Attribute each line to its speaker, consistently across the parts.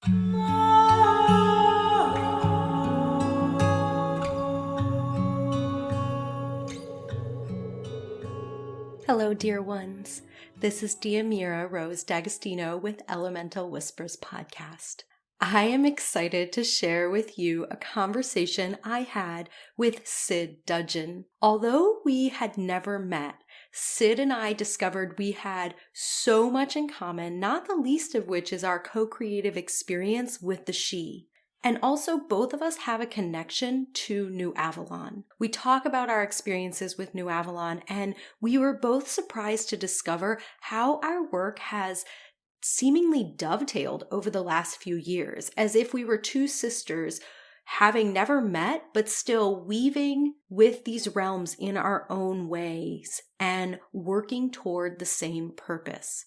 Speaker 1: Hello, dear ones. This is Diomira Rose D'Agostino with Elemental Whispers podcast. I am excited to share with you a conversation I had with Cyd Dudgeon. Although we had never met, Cyd and I discovered we had so much in common, not the least of which is our co-creative experience with the she. And also, both of us have a connection to New Avalon. We talk about our experiences with New Avalon, and we were both surprised to discover how our work has seemingly dovetailed over the last few years, as if we were two sisters having never met, but still weaving with these realms in our own ways and working toward the same purpose.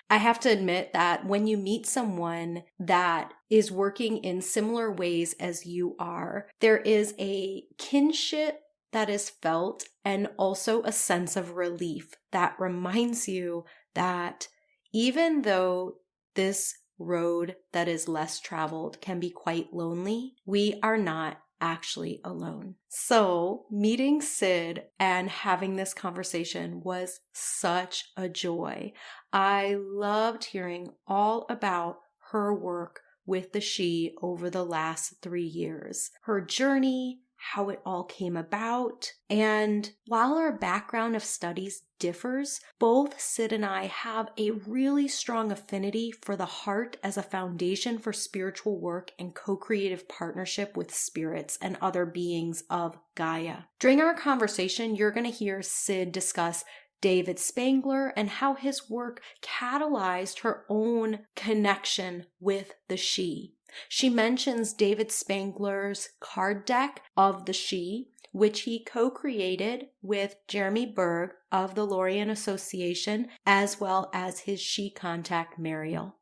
Speaker 1: I have to admit that when you meet someone that is working in similar ways as you are, there is a kinship that is felt and also a sense of relief that reminds you that even though this road that is less traveled can be quite lonely, we are not actually alone. So meeting Cyd and having this conversation was such a joy. I loved hearing all about her work with the she over the last 3 years, her journey, how it all came about. And while our background of studies differs, both Cyd and I have a really strong affinity for the heart as a foundation for spiritual work and co-creative partnership with spirits and other beings of Gaia. During our conversation, you're going to hear Cyd discuss David Spangler and how his work catalyzed her own connection with the she. She mentions David Spangler's card deck of the she, which he co-created with Jeremy Berg of the Lorien Association, as well as his she contact, Mariel.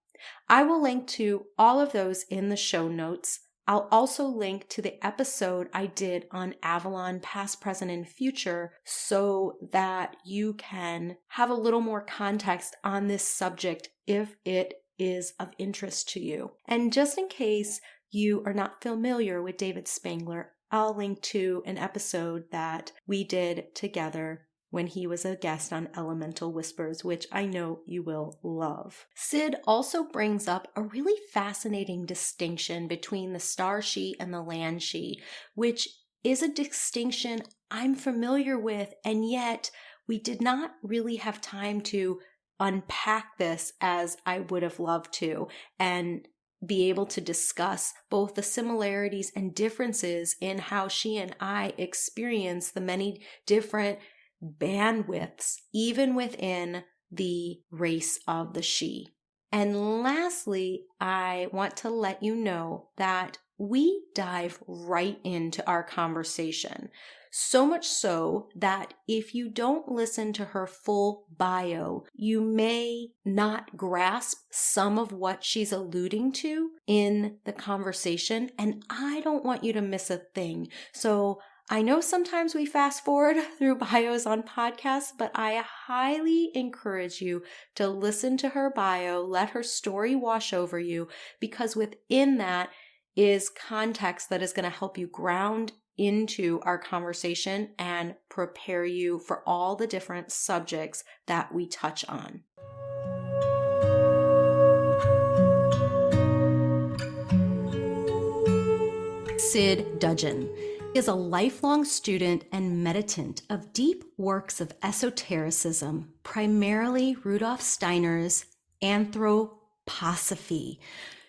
Speaker 1: I will link to all of those in the show notes. I'll also link to the episode I did on Avalon, past, present, and future, so that you can have a little more context on this subject if it is of interest to you. And just in case you are not familiar with David Spangler, I'll link to an episode that we did together when he was a guest on Elemental Whispers, which I know you will love. Cyd also brings up a really fascinating distinction between the star she and the land she, which is a distinction I'm familiar with, and yet we did not really have time to unpack this as I would have loved to, and be able to discuss both the similarities and differences in how she and I experience the many different bandwidths, even within the race of the she. And lastly, I want to let you know that we dive right into our conversation. So much so that if you don't listen to her full bio, you may not grasp some of what she's alluding to in the conversation. And I don't want you to miss a thing. So I know sometimes we fast forward through bios on podcasts, but I highly encourage you to listen to her bio, let her story wash over you, because within that is context that is going to help you ground into our conversation and prepare you for all the different subjects that we touch on. Cyd Dudgeon is a lifelong student and meditant of deep works of esotericism, primarily Rudolf Steiner's anthroposophy.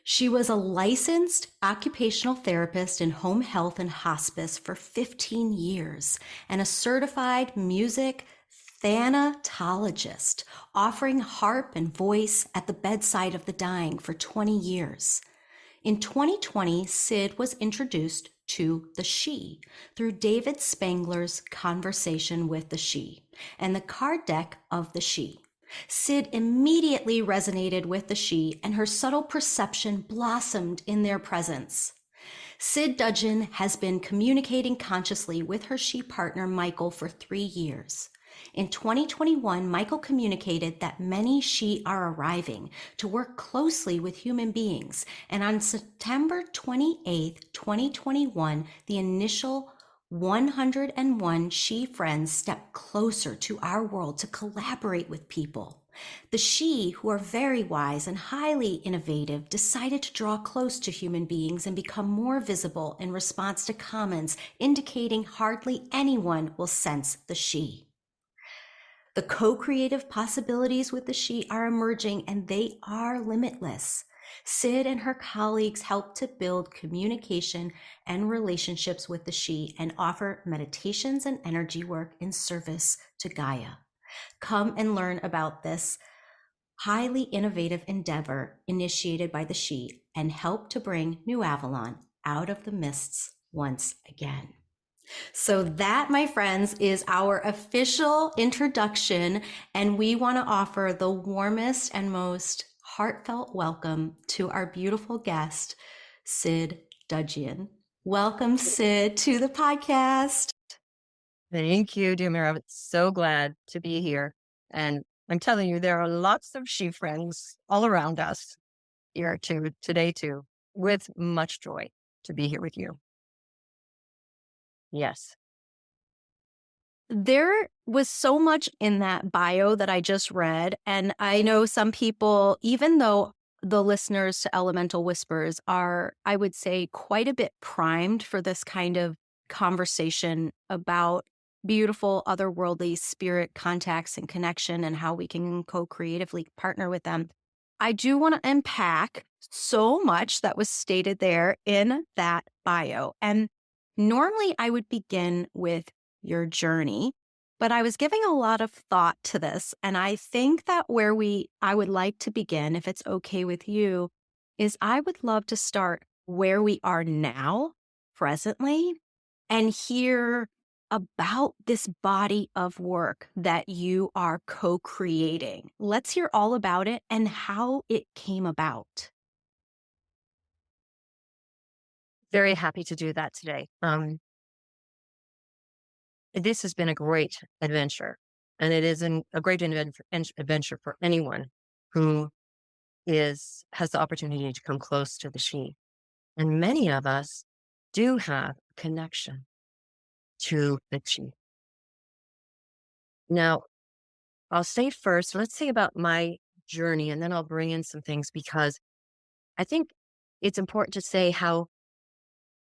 Speaker 1: She was a licensed occupational therapist in home health and hospice for 15 years and a certified music thanatologist, offering harp and voice at the bedside of the dying for 20 years. In 2020, Cyd was introduced to the she through David Spangler's Conversation with the She and the card deck of the she. Cyd immediately resonated with the she, and her subtle perception blossomed in their presence. Cyd Dudgeon has been communicating consciously with her she partner Michael for 3 years. In 2021, Michael communicated that many Sidhe are arriving to work closely with human beings. And on September 28th, 2021, the initial 101 Sidhe friends stepped closer to our world to collaborate with people. The Sidhe, who are very wise and highly innovative, decided to draw close to human beings and become more visible in response to comments indicating hardly anyone will sense the Sidhe. The co-creative possibilities with the Sidhe are emerging, and they are limitless. Cyd and her colleagues help to build communication and relationships with the Sidhe and offer meditations and energy work in service to Gaia. Come and learn about this highly innovative endeavor initiated by the Sidhe and help to bring New Avalon out of the mists once again. So that, my friends, is our official introduction, and we want to offer the warmest and most heartfelt welcome to our beautiful guest, Cyd Dudgeon. Welcome, Cyd, to the podcast.
Speaker 2: Thank you, Diomira. I'm so glad to be here. And I'm telling you, there are lots of Sidhe friends all around us here today too, with much joy to be here with you. Yes.
Speaker 1: There was so much in that bio that I just read. And I know some people, even though the listeners to Elemental Whispers are, I would say, quite a bit primed for this kind of conversation about beautiful otherworldly spirit contacts and connection and how we can co-creatively partner with them. I do want to unpack so much that was stated there in that bio. And normally I would begin with your journey, but I was giving a lot of thought to this. And I think that I would like to begin, if it's okay with you, is I would love to start where we are now, presently, and hear about this body of work that you are co-creating. Let's hear all about it and how it came about.
Speaker 2: Very happy to do that today. This has been a great adventure, and it is a great adventure for anyone who has the opportunity to come close to the Sidhe. And many of us do have a connection to the Sidhe. Now, I'll say first, let's say about my journey, and then I'll bring in some things, because I think it's important to say how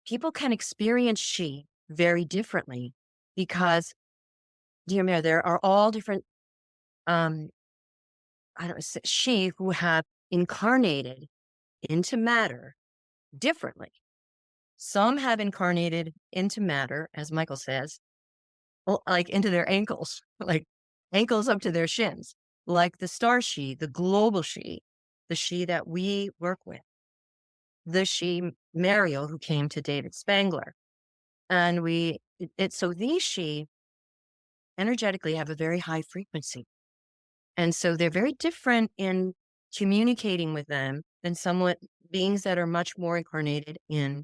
Speaker 2: people can experience Sidhe very differently, because, Diomira, there are all different, Sidhe who have incarnated into matter differently. Some have incarnated into matter, as Michael says, like into their ankles, like ankles up to their shins, like the star Sidhe, the global Sidhe, the Sidhe that we work with, the Sidhe Mariel who came to David Spangler. And so these Sidhe energetically have a very high frequency. And so they're very different in communicating with them than beings that are much more incarnated into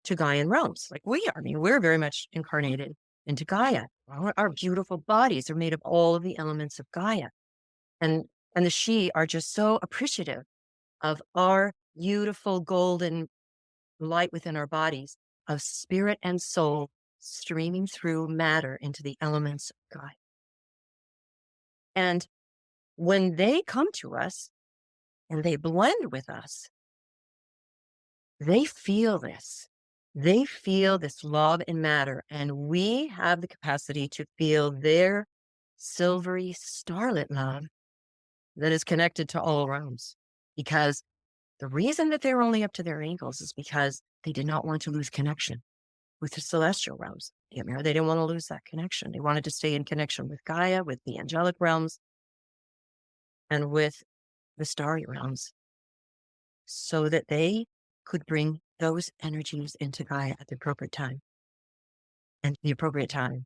Speaker 2: Gaian realms, like we are. I mean, we're very much incarnated into Gaia. Our beautiful bodies are made of all of the elements of Gaia. And the Sidhe are just so appreciative of our beautiful golden light within our bodies, of spirit and soul streaming through matter into the elements of Gaia. And when they come to us and they blend with us, they feel this. They feel this love in matter, and we have the capacity to feel their silvery starlit love that is connected to all realms. Because the reason that they're only up to their ankles is because they did not want to lose connection with the celestial realms. They didn't want to lose that connection. They wanted to stay in connection with Gaia, with the angelic realms, and with the starry realms, so that they could bring those energies into Gaia at the appropriate time. And the appropriate time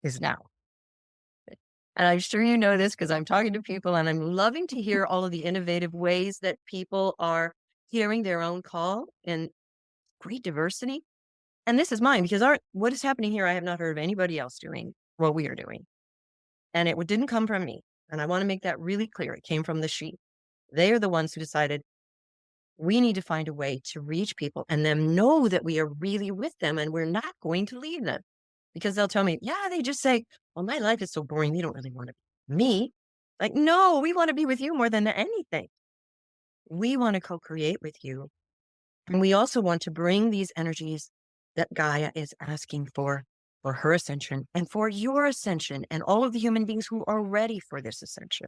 Speaker 2: is now. And I'm sure you know this because I'm talking to people, and I'm loving to hear all of the innovative ways that people are hearing their own call in great diversity. And this is mine, because what is happening here, I have not heard of anybody else doing what we are doing. And it didn't come from me. And I want to make that really clear. It came from the Sidhe. They are the ones who decided we need to find a way to reach people and them know that we are really with them and we're not going to leave them. Because they'll tell me, yeah, they just say, well, my life is so boring. They don't really want to be with me. Like, no, we want to be with you more than anything. We want to co-create with you. And we also want to bring these energies that Gaia is asking for her ascension and for your ascension and all of the human beings who are ready for this ascension.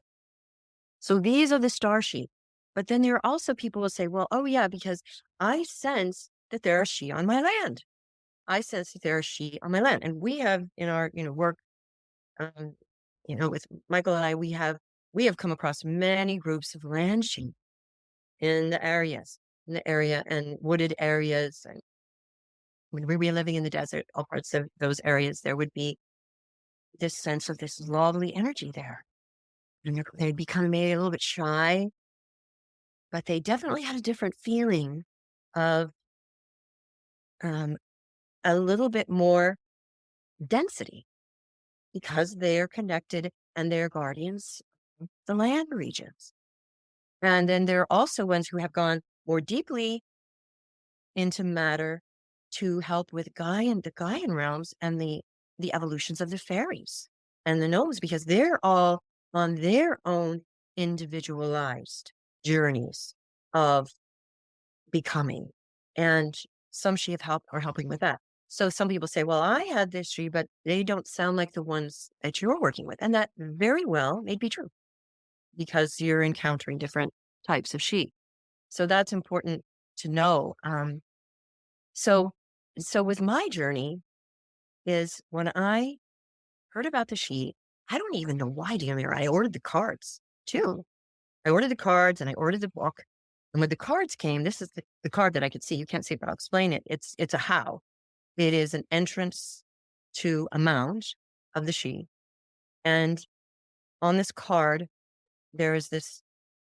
Speaker 2: So these are the star Sidhe. But then there are also people who say, well, oh yeah, because I sense that there are Sidhe on my land. I sense that there are Sidhe on my land. And we have in our, work, with Michael and I, we have come across many groups of land Sidhe in the area and wooded areas. And when we were living in the desert, all parts of those areas, there would be this sense of this lovely energy there. And they'd become maybe a little bit shy, but they definitely had a different feeling of a little bit more density because they're connected and they're guardians of the land regions. And then there are also ones who have gone more deeply into matter to help with the Gaian realms and the evolutions of the fairies and the gnomes, because they're all on their own individualized journeys of becoming. And some Sidhe are helping with that. So some people say, well, I had this Sidhe, but they don't sound like the ones that you're working with. And that very well may be true because you're encountering different types of Sidhe. So that's important to know. So with my journey is when I heard about the Sidhe, I don't even know why, Diomira. I ordered the cards too. I ordered the cards and I ordered the book. And when the cards came, this is the card that I could see. You can't see it, but I'll explain it. It's a how. It is an entrance to a mound of the Sidhe. And on this card, there is this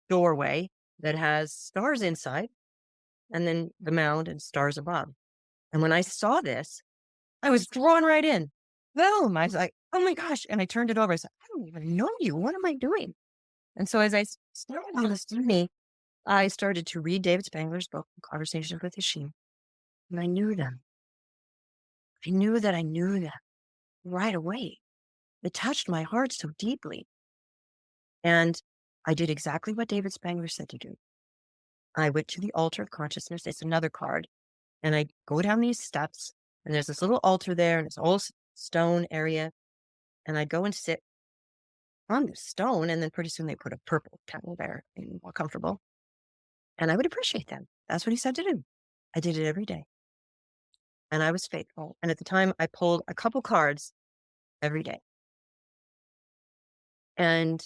Speaker 2: doorway that has stars inside and then the mound and stars above. And when I saw this, I was drawn right in. Boom. I was like, oh my gosh. And I turned it over. I said, I don't even know you. What am I doing? And so as I started on this journey, I started to read David Spangler's book, Conversations with the Sidhe. And I knew them. I knew that I knew them right away. It touched my heart so deeply. And I did exactly what David Spangler said to do. I went to the altar of consciousness. It's another card. And I go down these steps, and there's this little altar there, and it's all stone area. And I go and sit on the stone, and then pretty soon they put a purple towel there, and more comfortable. And I would appreciate them. That's what he said to do. I did it every day. And I was faithful. And at the time, I pulled a couple cards every day. And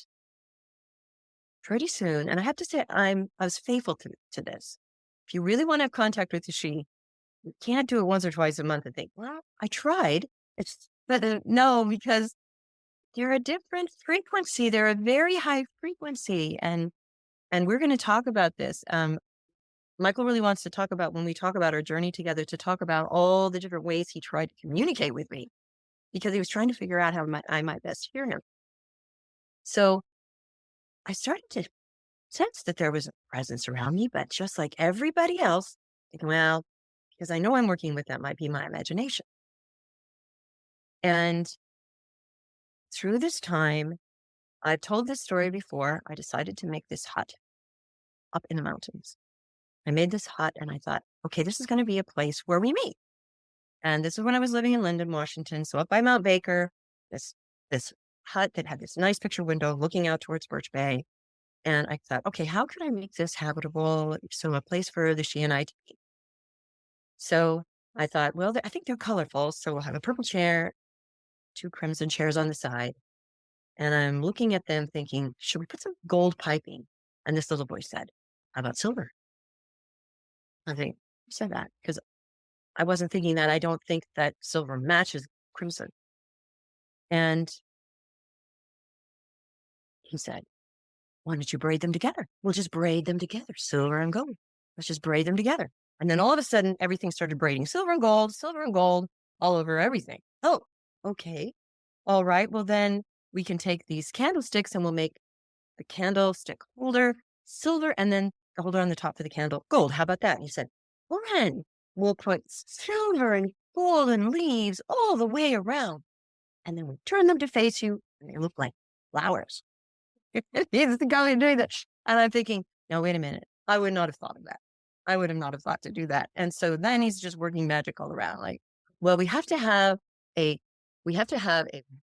Speaker 2: pretty soon, and I have to say, I was faithful to this. If you really want to have contact with the Sidhe, you can't do it once or twice a month and think, well, I tried. But no, because they're a different frequency. They're a very high frequency. And we're going to talk about this. Michael really wants to talk about, when we talk about our journey together, to talk about all the different ways he tried to communicate with me, because he was trying to figure out how I might best hear him. So I started to sense that there was a presence around me, but just like everybody else, thinking, well, because I know I'm working with that might be my imagination. And through this time, I've told this story before, I decided to make this hut up in the mountains. I made this hut and I thought, okay, this is going to be a place where we meet. And this is when I was living in Linden, Washington. So up by Mount Baker, this hut that had this nice picture window looking out towards Birch Bay. And I thought, okay, how could I make this habitable? So a place for the Sidhe and I to meet. So I thought, well, I think they're colorful. So we'll have a purple chair, 2 crimson chairs on the side. And I'm looking at them thinking, should we put some gold piping? And this little boy said, how about silver? I think, who said that? Because I wasn't thinking that. I don't think that silver matches crimson. And he said, why don't you braid them together? We'll just braid them together, silver and gold. Let's just braid them together. And then all of a sudden, everything started braiding silver and gold all over everything. Oh, okay. All right. Well, then we can take these candlesticks and we'll make the candlestick holder silver and then the holder on the top for the candle gold. How about that? And he said, well, then we'll put silver and golden leaves all the way around. And then we turn them to face you and they look like flowers. He's the guy doing that. And I'm thinking, no, wait a minute. I would not have thought of that. I would have not have thought to do that. And so then he's just working magic all around. Like, well, we have to have a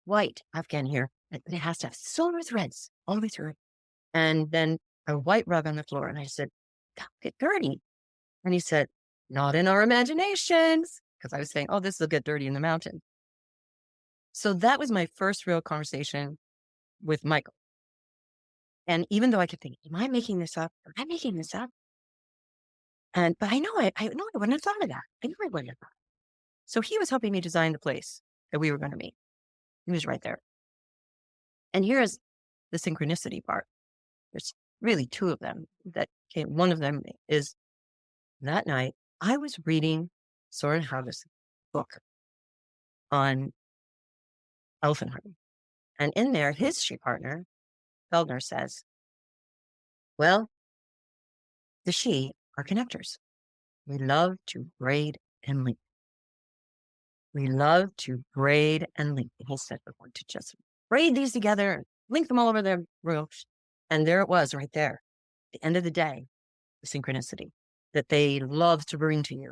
Speaker 2: white Afghan here. And it has to have silver threads all the way through it. And then a white rug on the floor. And I said, that'll get dirty. And he said, not in our imaginations. Because I was saying, oh, this will get dirty in the mountain. So that was my first real conversation with Michael. And even though I could think, am I making this up? Am I making this up? But I know I wouldn't have thought of that. I knew I wouldn't have thought. So he was helping me design the place that we were going to meet. He was right there. And here's the synchronicity part. There's really two of them that came. One of them is that night I was reading Soren Harvest's book on elephant hunting. And in there, his she partner, Feldner, says, well, the she are connectors. We love to braid and link. We love to braid and link. He said we're going to just braid these together and link them all over their roofs. And there it was right there. At the end of the day, the synchronicity that they love to bring to you.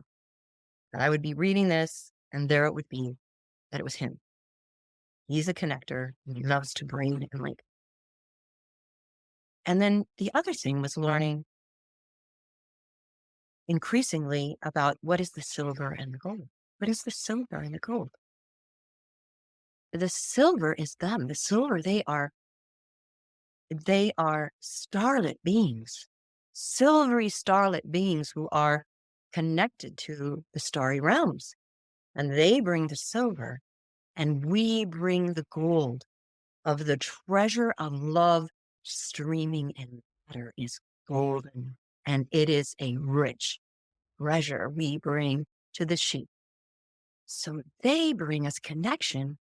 Speaker 2: That I would be reading this and there it would be that it was him. He's a connector and he loves to braid and link. And then the other thing was learning increasingly about what is the silver and the gold. What is the silver and the gold? The silver is them. The silver, they are starlit beings, silvery starlit beings who are connected to the starry realms. And they bring the silver and we bring the gold of the treasure of love streaming in water is golden. And it is a rich treasure we bring to the sheep. So they bring us connection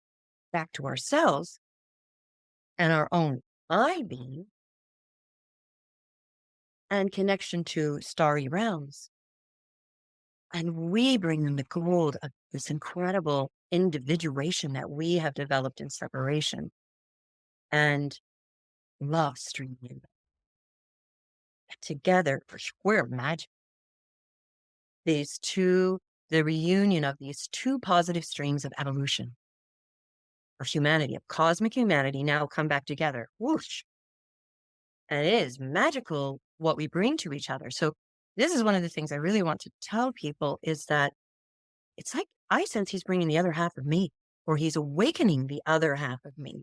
Speaker 2: back to ourselves and our own I being and connection to starry realms. And we bring them the gold of this incredible individuation that we have developed in separation and love streaming in. Together, we're magic. The reunion of these two positive streams of evolution, of humanity, of cosmic humanity, now come back together. Whoosh. And it is magical what we bring to each other. So this is one of the things I really want to tell people is that it's like I sense he's bringing the other half of me, or he's awakening the other half of me.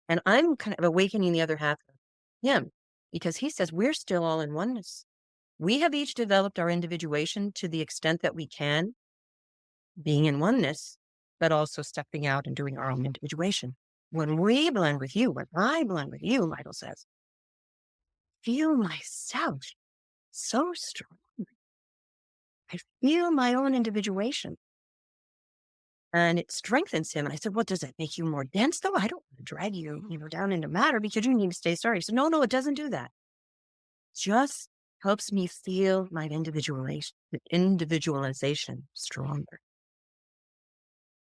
Speaker 2: And I'm kind of awakening the other half of him because he says we're still all in oneness. We have each developed our individuation to the extent that we can, being in oneness, but also stepping out and doing our own individuation. When we blend with you, when I blend with you, Michael says, feel myself so strong. I feel my own individuation. And it strengthens him. And I said, what does that make you more dense though? I don't want to drag you, down into matter because you need to stay starry. He said, no, it doesn't do that. Just helps me feel my individualization stronger.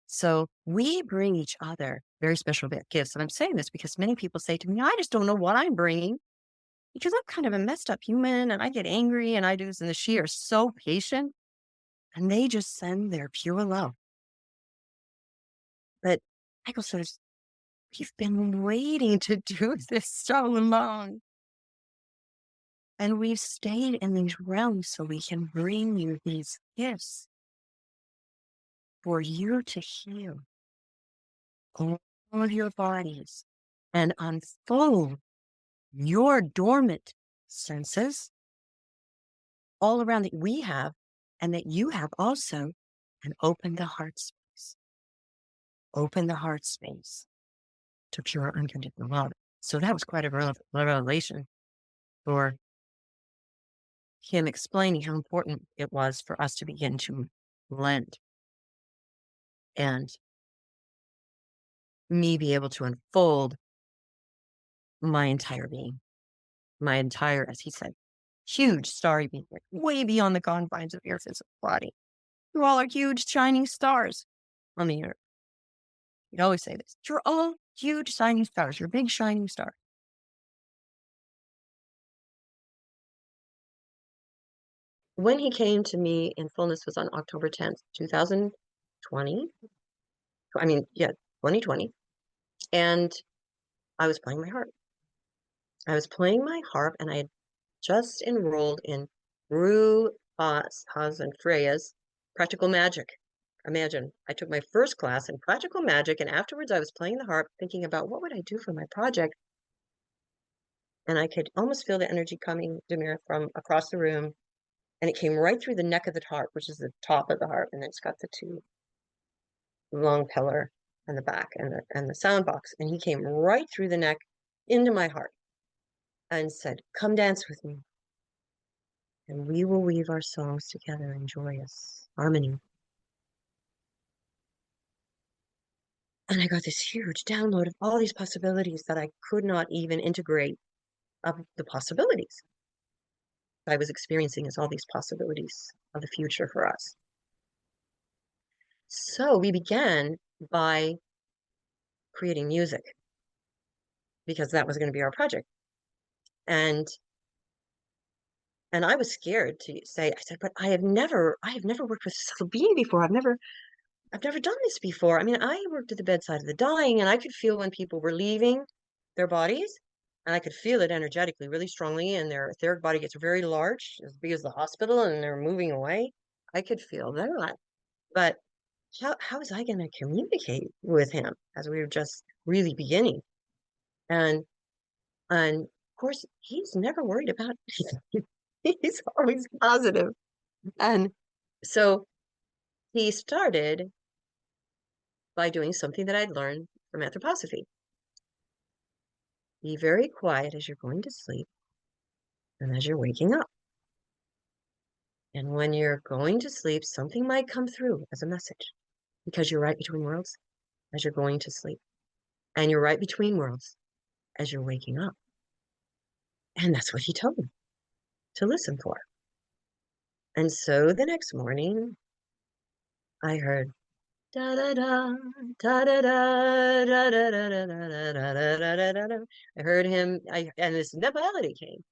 Speaker 2: So we bring each other very special gifts. And I'm saying this because many people say to me, I just don't know what I'm bringing because I'm kind of a messed up human and I get angry and I do this. And the she are so patient and they just send their pure love. But Michael says, we've been waiting to do this so long. And we've stayed in these realms so we can bring you these gifts for you to heal all of your bodies and unfold your dormant senses all around that we have and that you have also, and open the heart space. Open the heart space to pure unconditional love. So that was quite a revelation for him explaining how important it was for us to begin to blend and me be able to unfold my entire being, my entire, as he said, huge starry being, way beyond the confines of your physical body. You all are huge shining stars on the earth. You'd always say this. You're all huge shining stars. You're big shining stars. When he came to me in fullness was on October 10th, 2020. 2020. And I was playing my harp. And I had just enrolled in Ru Haas and Freya's Practical Magic. Imagine, I took my first class in Practical Magic, and afterwards I was playing the harp, thinking about what would I do for my project. And I could almost feel the energy coming, Diomira, from across the room. And it came right through the neck of the harp, which is the top of the harp, and it's got the two long pillar and the back and the sound box. And he came right through the neck into my heart and said, "Come dance with me, and we will weave our songs together in joyous harmony." And I got this huge download of all these possibilities that I could not even integrate, of the possibilities I was experiencing as all these possibilities of the future for us. So we began by creating music, because that was going to be our project. And I was scared to say, I said, but I have never worked with a subtle being before. I've never done this before. I mean, I worked at the bedside of the dying, and I could feel when people were leaving their bodies, and I could feel it energetically really strongly, and their etheric body gets very large, as big as the hospital, and they're moving away. I could feel that. But how was I going to communicate with him as we were just really beginning? And of course, he's never worried about anything. He's always positive. And so he started by doing something that I'd learned from anthroposophy. Be very quiet as you're going to sleep and as you're waking up. And when you're going to sleep, something might come through as a message, because you're right between worlds as you're going to sleep. And you're right between worlds as you're waking up. And that's what he told me to listen for. And so the next morning, I heard da da da da da da da da da da da da da da da. I heard him, and this melody came.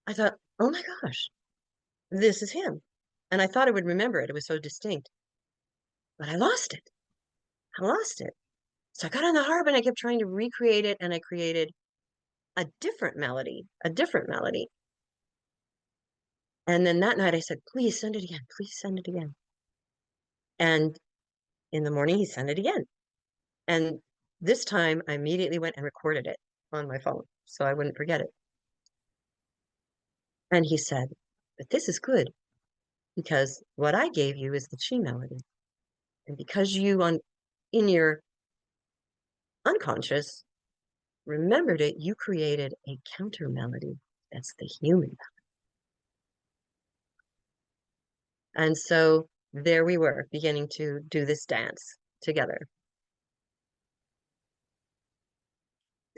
Speaker 2: I thought, oh my gosh, this is him. And I thought I would remember it. It was so distinct. But I lost it. So I got on the harp and I kept trying to recreate it, and I created a different melody. And then that night I said, please send it again. And in the morning he sent it again. And this time I immediately went and recorded it on my phone so I wouldn't forget it. And he said, but this is good, because what I gave you is the chi melody. And because you in your unconscious remembered it, you created a counter melody. That's the human melody. And so there we were, beginning to do this dance together.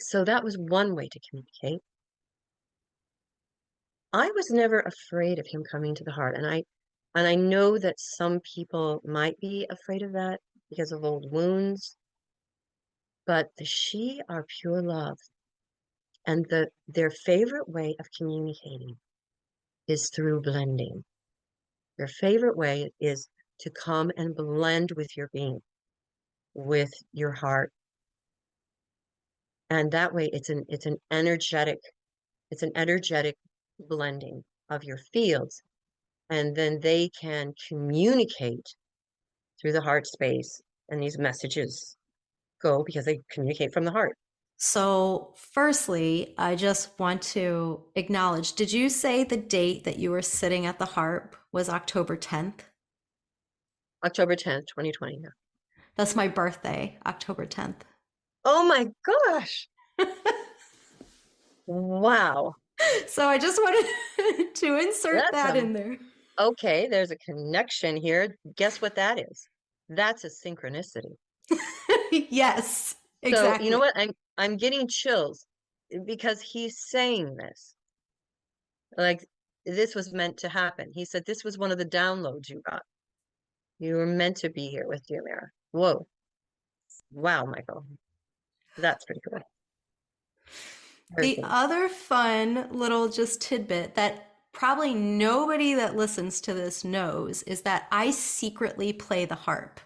Speaker 2: So that was one way to communicate. I was never afraid of him coming to the heart. And I know that some people might be afraid of that because of old wounds, but the She are pure love. And their favorite way of communicating is through blending. Their favorite way is to come and blend with your being, with your heart. And that way it's an energetic blending of your fields. And then they can communicate through the heart space, and these messages go because they communicate from the heart.
Speaker 1: So, firstly, I just want to acknowledge, did you say the date that you were sitting at the harp was October 10th?
Speaker 2: October 10th, 2020. Yeah.
Speaker 1: That's my birthday, October 10th.
Speaker 2: Oh my gosh. Wow.
Speaker 1: So I just wanted to insert that in there.
Speaker 2: Okay, there's a connection here. Guess what that is? That's a synchronicity.
Speaker 1: Yes, exactly.
Speaker 2: So you know what? I'm getting chills because he's saying this, like, this was meant to happen. He said this was one of the downloads you got. You were meant to be here with Diomira. Whoa. Wow, Michael. That's pretty cool. Very
Speaker 1: The
Speaker 2: cool.
Speaker 1: other fun little just tidbit that probably nobody that listens to this knows is that I secretly play the harp.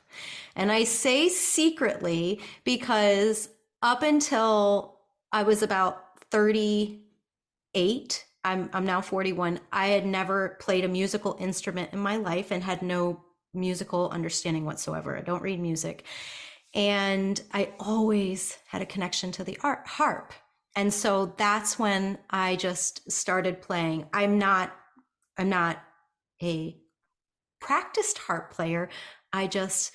Speaker 1: And I say secretly because up until I was about 38, I'm now 41, I had never played a musical instrument in my life and had no musical understanding whatsoever. I don't read music. And I always had a connection to the harp. And so that's when I just started playing. I'm not a practiced harp player. I just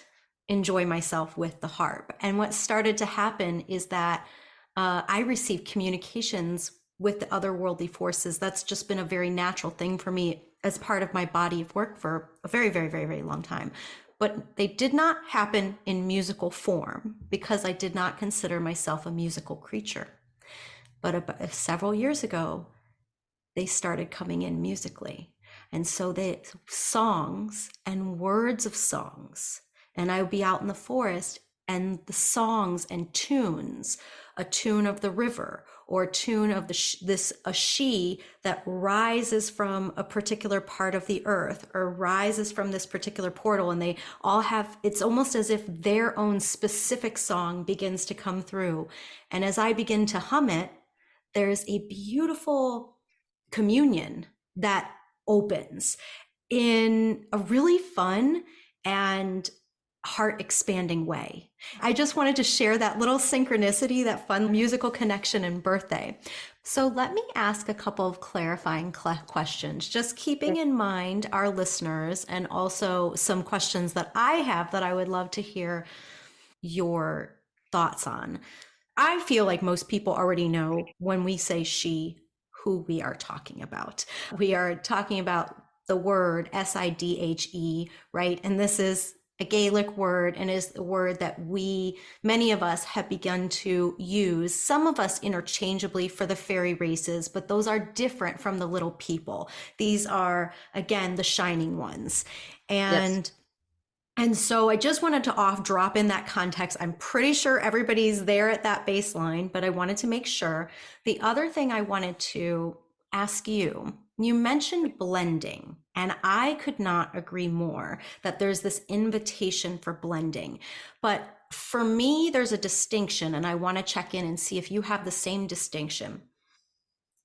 Speaker 1: enjoy myself with the harp. And what started to happen is that I received communications with the otherworldly forces. That's just been a very natural thing for me as part of my body of work for a very, very, very, very long time. But they did not happen in musical form because I did not consider myself a musical creature. But several years ago, they started coming in musically. And so the songs and words of songs, and I would be out in the forest and the songs and tunes, a tune of the river or a tune of a she that rises from a particular part of the earth or rises from this particular portal. And they all have, it's almost as if their own specific song begins to come through. And as I begin to hum it, there's a beautiful communion that opens in a really fun and heart expanding way. I just wanted to share that little synchronicity, that fun musical connection and birthday. So let me ask a couple of clarifying questions, just keeping in mind our listeners and also some questions that I have that I would love to hear your thoughts on. I feel like most people already know when we say she, who we are talking about. We are talking about the word Sidhe, right? And this is a Gaelic word and is the word that many of us have begun to use, some of us interchangeably for the fairy races, but those are different from the little people. These are, again, the shining ones. And
Speaker 2: Yes.
Speaker 1: and so I just wanted to drop in that context. I'm pretty sure everybody's there at that baseline, but I wanted to make sure. The other thing I wanted to ask you, you mentioned blending, and I could not agree more that there's this invitation for blending. But for me, there's a distinction, and I want to check in and see if you have the same distinction.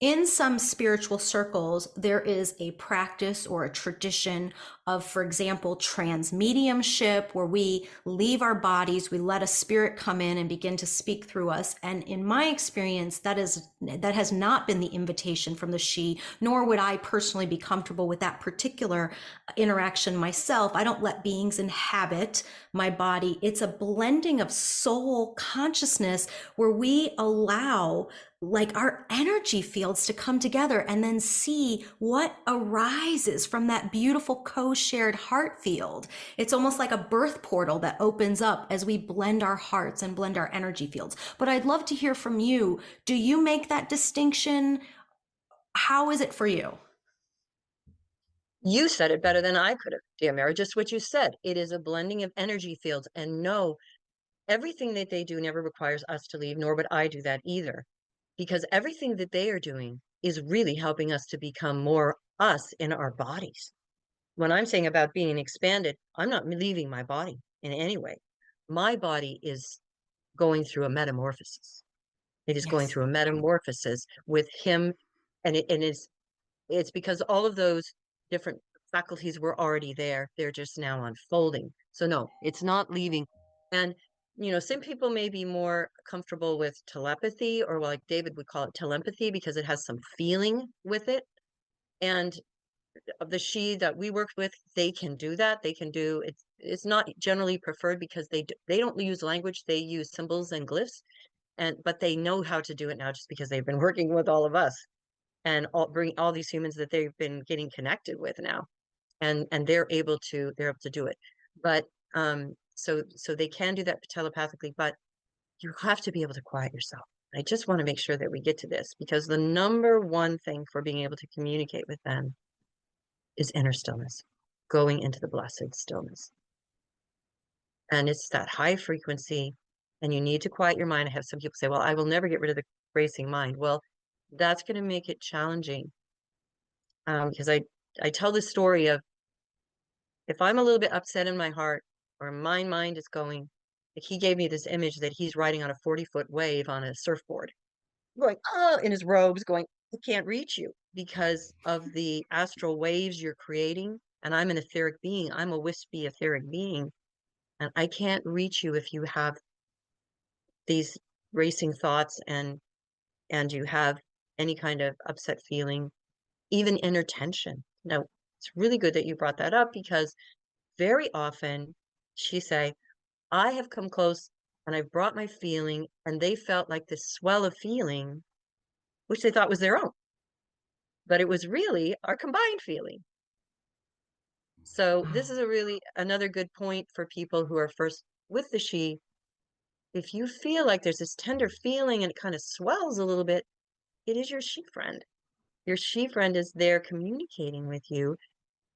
Speaker 1: In some spiritual circles, there is a practice or a tradition of, for example, transmediumship, where we leave our bodies, we let a spirit come in and begin to speak through us. And in my experience, that has not been the invitation from the she, nor would I personally be comfortable with that particular interaction myself. I don't let beings inhabit my body. It's a blending of soul consciousness where we allow like our energy fields to come together and then see what arises from that beautiful co-shared heart field. It's almost like a birth portal that opens up as we blend our hearts and blend our energy fields. But I'd love to hear from you. Do you make that distinction? How is it for you?
Speaker 2: You said it better than I could have, Diomira. Just what you said. It is a blending of energy fields. And no, everything that they do never requires us to leave, nor would I do that either. Because everything that they are doing is really helping us to become more us in our bodies. When I'm saying about being expanded, I'm not leaving my body in any way. My body is going through a metamorphosis. It is going
Speaker 1: Yes.
Speaker 2: through a metamorphosis with him, and it's because all of those different faculties were already there. They're just now unfolding. So no, it's not leaving. And some people may be more comfortable with telepathy, or like David would call it telepathy, because it has some feeling with it. And of the she that we worked with, they can do that. They can do it. It's not generally preferred because they don't use language. They use symbols and glyphs, but they know how to do it now just because they've been working with all of us and bring all these humans that they've been getting connected with now, and they're able to do it. But so they can do that telepathically, but you have to be able to quiet yourself. I just want to make sure that we get to this, because the number one thing for being able to communicate with them is inner stillness, going into the blessed stillness. And it's that high frequency, and you need to quiet your mind. I have some people say, well, I will never get rid of the racing mind. Well, that's going to make it challenging. Because I tell the story of, if I'm a little bit upset in my heart, or my mind is going, like he gave me this image that he's riding on a 40-foot wave on a surfboard, going, oh, in his robes, going, I can't reach you because of the astral waves you're creating. And I'm an etheric being. I'm a wispy etheric being. And I can't reach you if you have these racing thoughts, and you have any kind of upset feeling, even inner tension. Now, it's really good that you brought that up, because very often she say, I have come close and I've brought my feeling, and they felt like this swell of feeling, which they thought was their own, but it was really our combined feeling. So this is a really another good point for people who are first with the she. If you feel like there's this tender feeling and it kind of swells a little bit, it is your she friend. Your she friend is there communicating with you,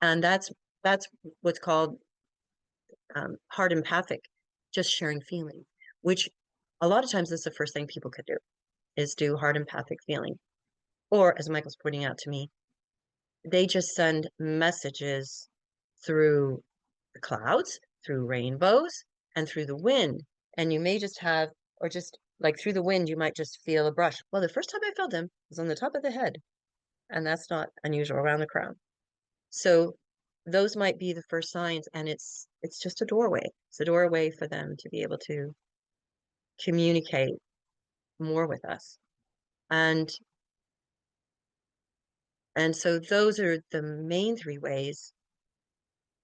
Speaker 2: and that's what's called heart empathic, just sharing feeling, which a lot of times is the first thing people could do, is do heart empathic feeling. Or, as Michael's pointing out to me, they just send messages through the clouds, through rainbows, and through the wind. And you may just have, or just like through the wind, you might just feel a brush. Well, the first time I felt them was on the top of the head, and that's not unusual, around the crown. So those might be the first signs, and it's just a doorway. It's a doorway for them to be able to communicate more with us. And so those are the main three ways: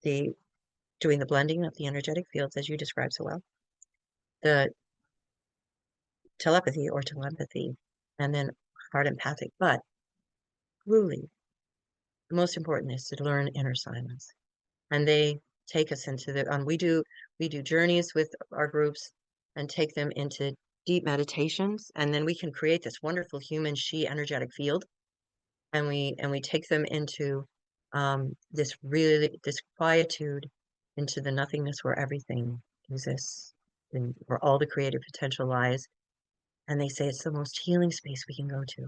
Speaker 2: the doing the blending of the energetic fields, as you described so well, the telepathy or telepathy, and then heart empathic. But truly, the most important is to learn inner silence. And they take us into the we do journeys with our groups and take them into deep meditations, and then we can create this wonderful human she energetic field, and we take them into this quietude, into the nothingness where everything exists and where all the creative potential lies. And they say it's the most healing space we can go to,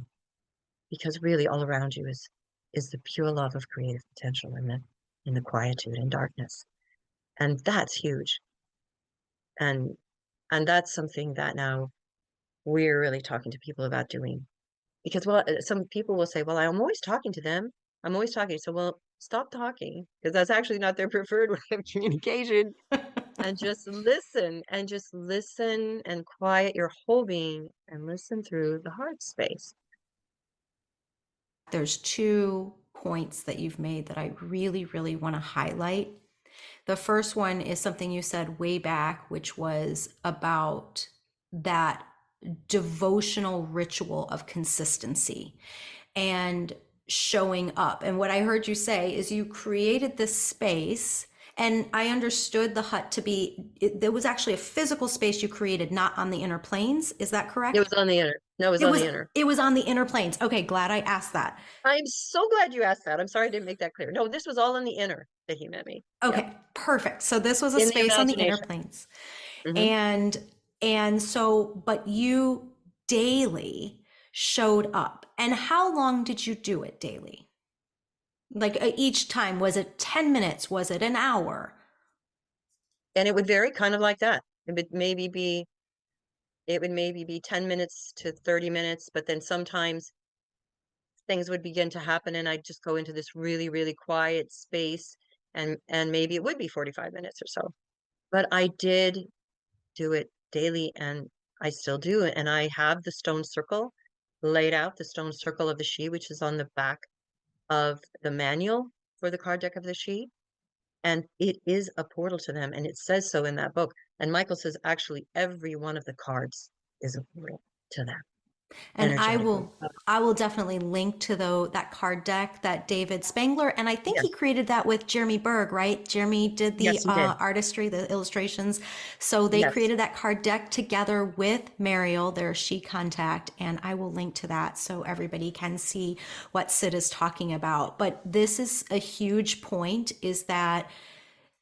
Speaker 2: because really all around you is the pure love of creative potential in the quietude and darkness. And that's huge. And that's something that now we're really talking to people about doing. Because, well, some people will say, well, I'm always talking to them. I'm always talking. So, well, stop talking, because that's actually not their preferred way of communication. And just listen, and quiet your whole being and listen through the heart space.
Speaker 1: There's 2 points that you've made that I really, really want to highlight. The first one is something you said way back, which was about that devotional ritual of consistency and showing up. And what I heard you say is you created this space, and I understood the hut to be, there was actually a physical space you created, not on the inner planes. Is that correct?
Speaker 2: It was on the inner. No, it was on the inner.
Speaker 1: It was on the inner planes. Okay, glad I asked that.
Speaker 2: I'm so glad you asked that. I'm sorry I didn't make that clear. No, this was all on the inner that he met me.
Speaker 1: Okay,
Speaker 2: Yep.
Speaker 1: perfect. So this was a space on the inner planes. Mm-hmm. And so, but you daily showed up. And how long did you do it daily? Like each time, was it 10 minutes? Was it an hour?
Speaker 2: And it would vary, kind of like that. It would maybe be 10 minutes to 30 minutes, but then sometimes things would begin to happen and I'd just go into this really, really quiet space, and maybe it would be 45 minutes or so. But I did do it daily, and I still do it. And I have the stone circle laid out, the stone circle of the she, which is on the back of the manual for the card deck of the she. And it is a portal to them, and it says so in that book. And Michael says actually every one of the cards is a portal to them.
Speaker 1: And I will I will definitely link to that card deck that David Spangler, and I think he
Speaker 2: Yes.
Speaker 1: created that with Jeremy Berg, right? Jeremy did the
Speaker 2: Yes, he did.
Speaker 1: artistry, the illustrations. So they
Speaker 2: Yes.
Speaker 1: created that card deck together with Mariel, their she contact, and I will link to that so everybody can see what Cyd is talking about. But this is a huge point, is that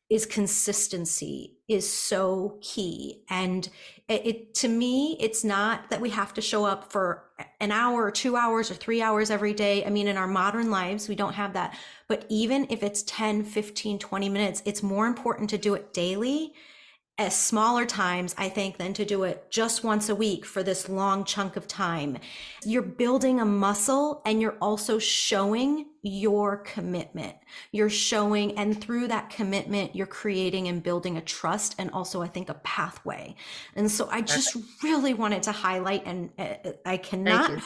Speaker 1: is consistency is so key. And to me, it's not that we have to show up for an hour or 2 hours or 3 hours every day. I mean, in our modern lives, we don't have that. But even if it's 10, 15, 20 minutes, it's more important to do it daily at smaller times, I think, than to do it just once a week for this long chunk of time. You're building a muscle and you're also showing your commitment. You're showing, and through that commitment, you're creating and building a trust and also, I think, a pathway. And so I just
Speaker 2: Perfect.
Speaker 1: really wanted to highlight, and I
Speaker 2: Thank
Speaker 1: cannot
Speaker 2: you.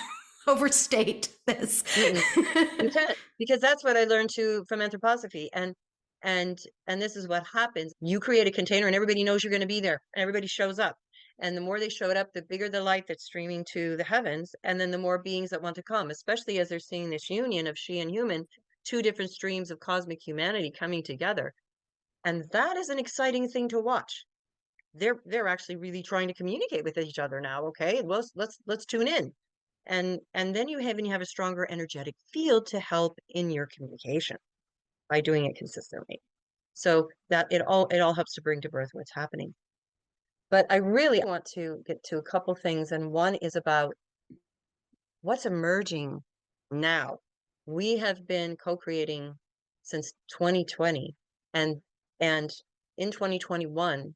Speaker 1: overstate this.
Speaker 2: Mm-mm. You can't, because that's what I learned too from anthroposophy. And this is what happens. You create a container and everybody knows you're going to be there and everybody shows up. And the more they showed up, the bigger the light that's streaming to the heavens. And then the more beings that want to come, especially as they're seeing this union of she and human, two different streams of cosmic humanity coming together. And that is an exciting thing to watch. They're actually really trying to communicate with each other now. Okay, well, let's tune in. And then you have a stronger energetic field to help in your communication by doing it consistently. So that it all helps to bring to birth what's happening. But I really want to get to a couple things, and one is about what's emerging now. We have been co-creating since 2020, and and in 2021,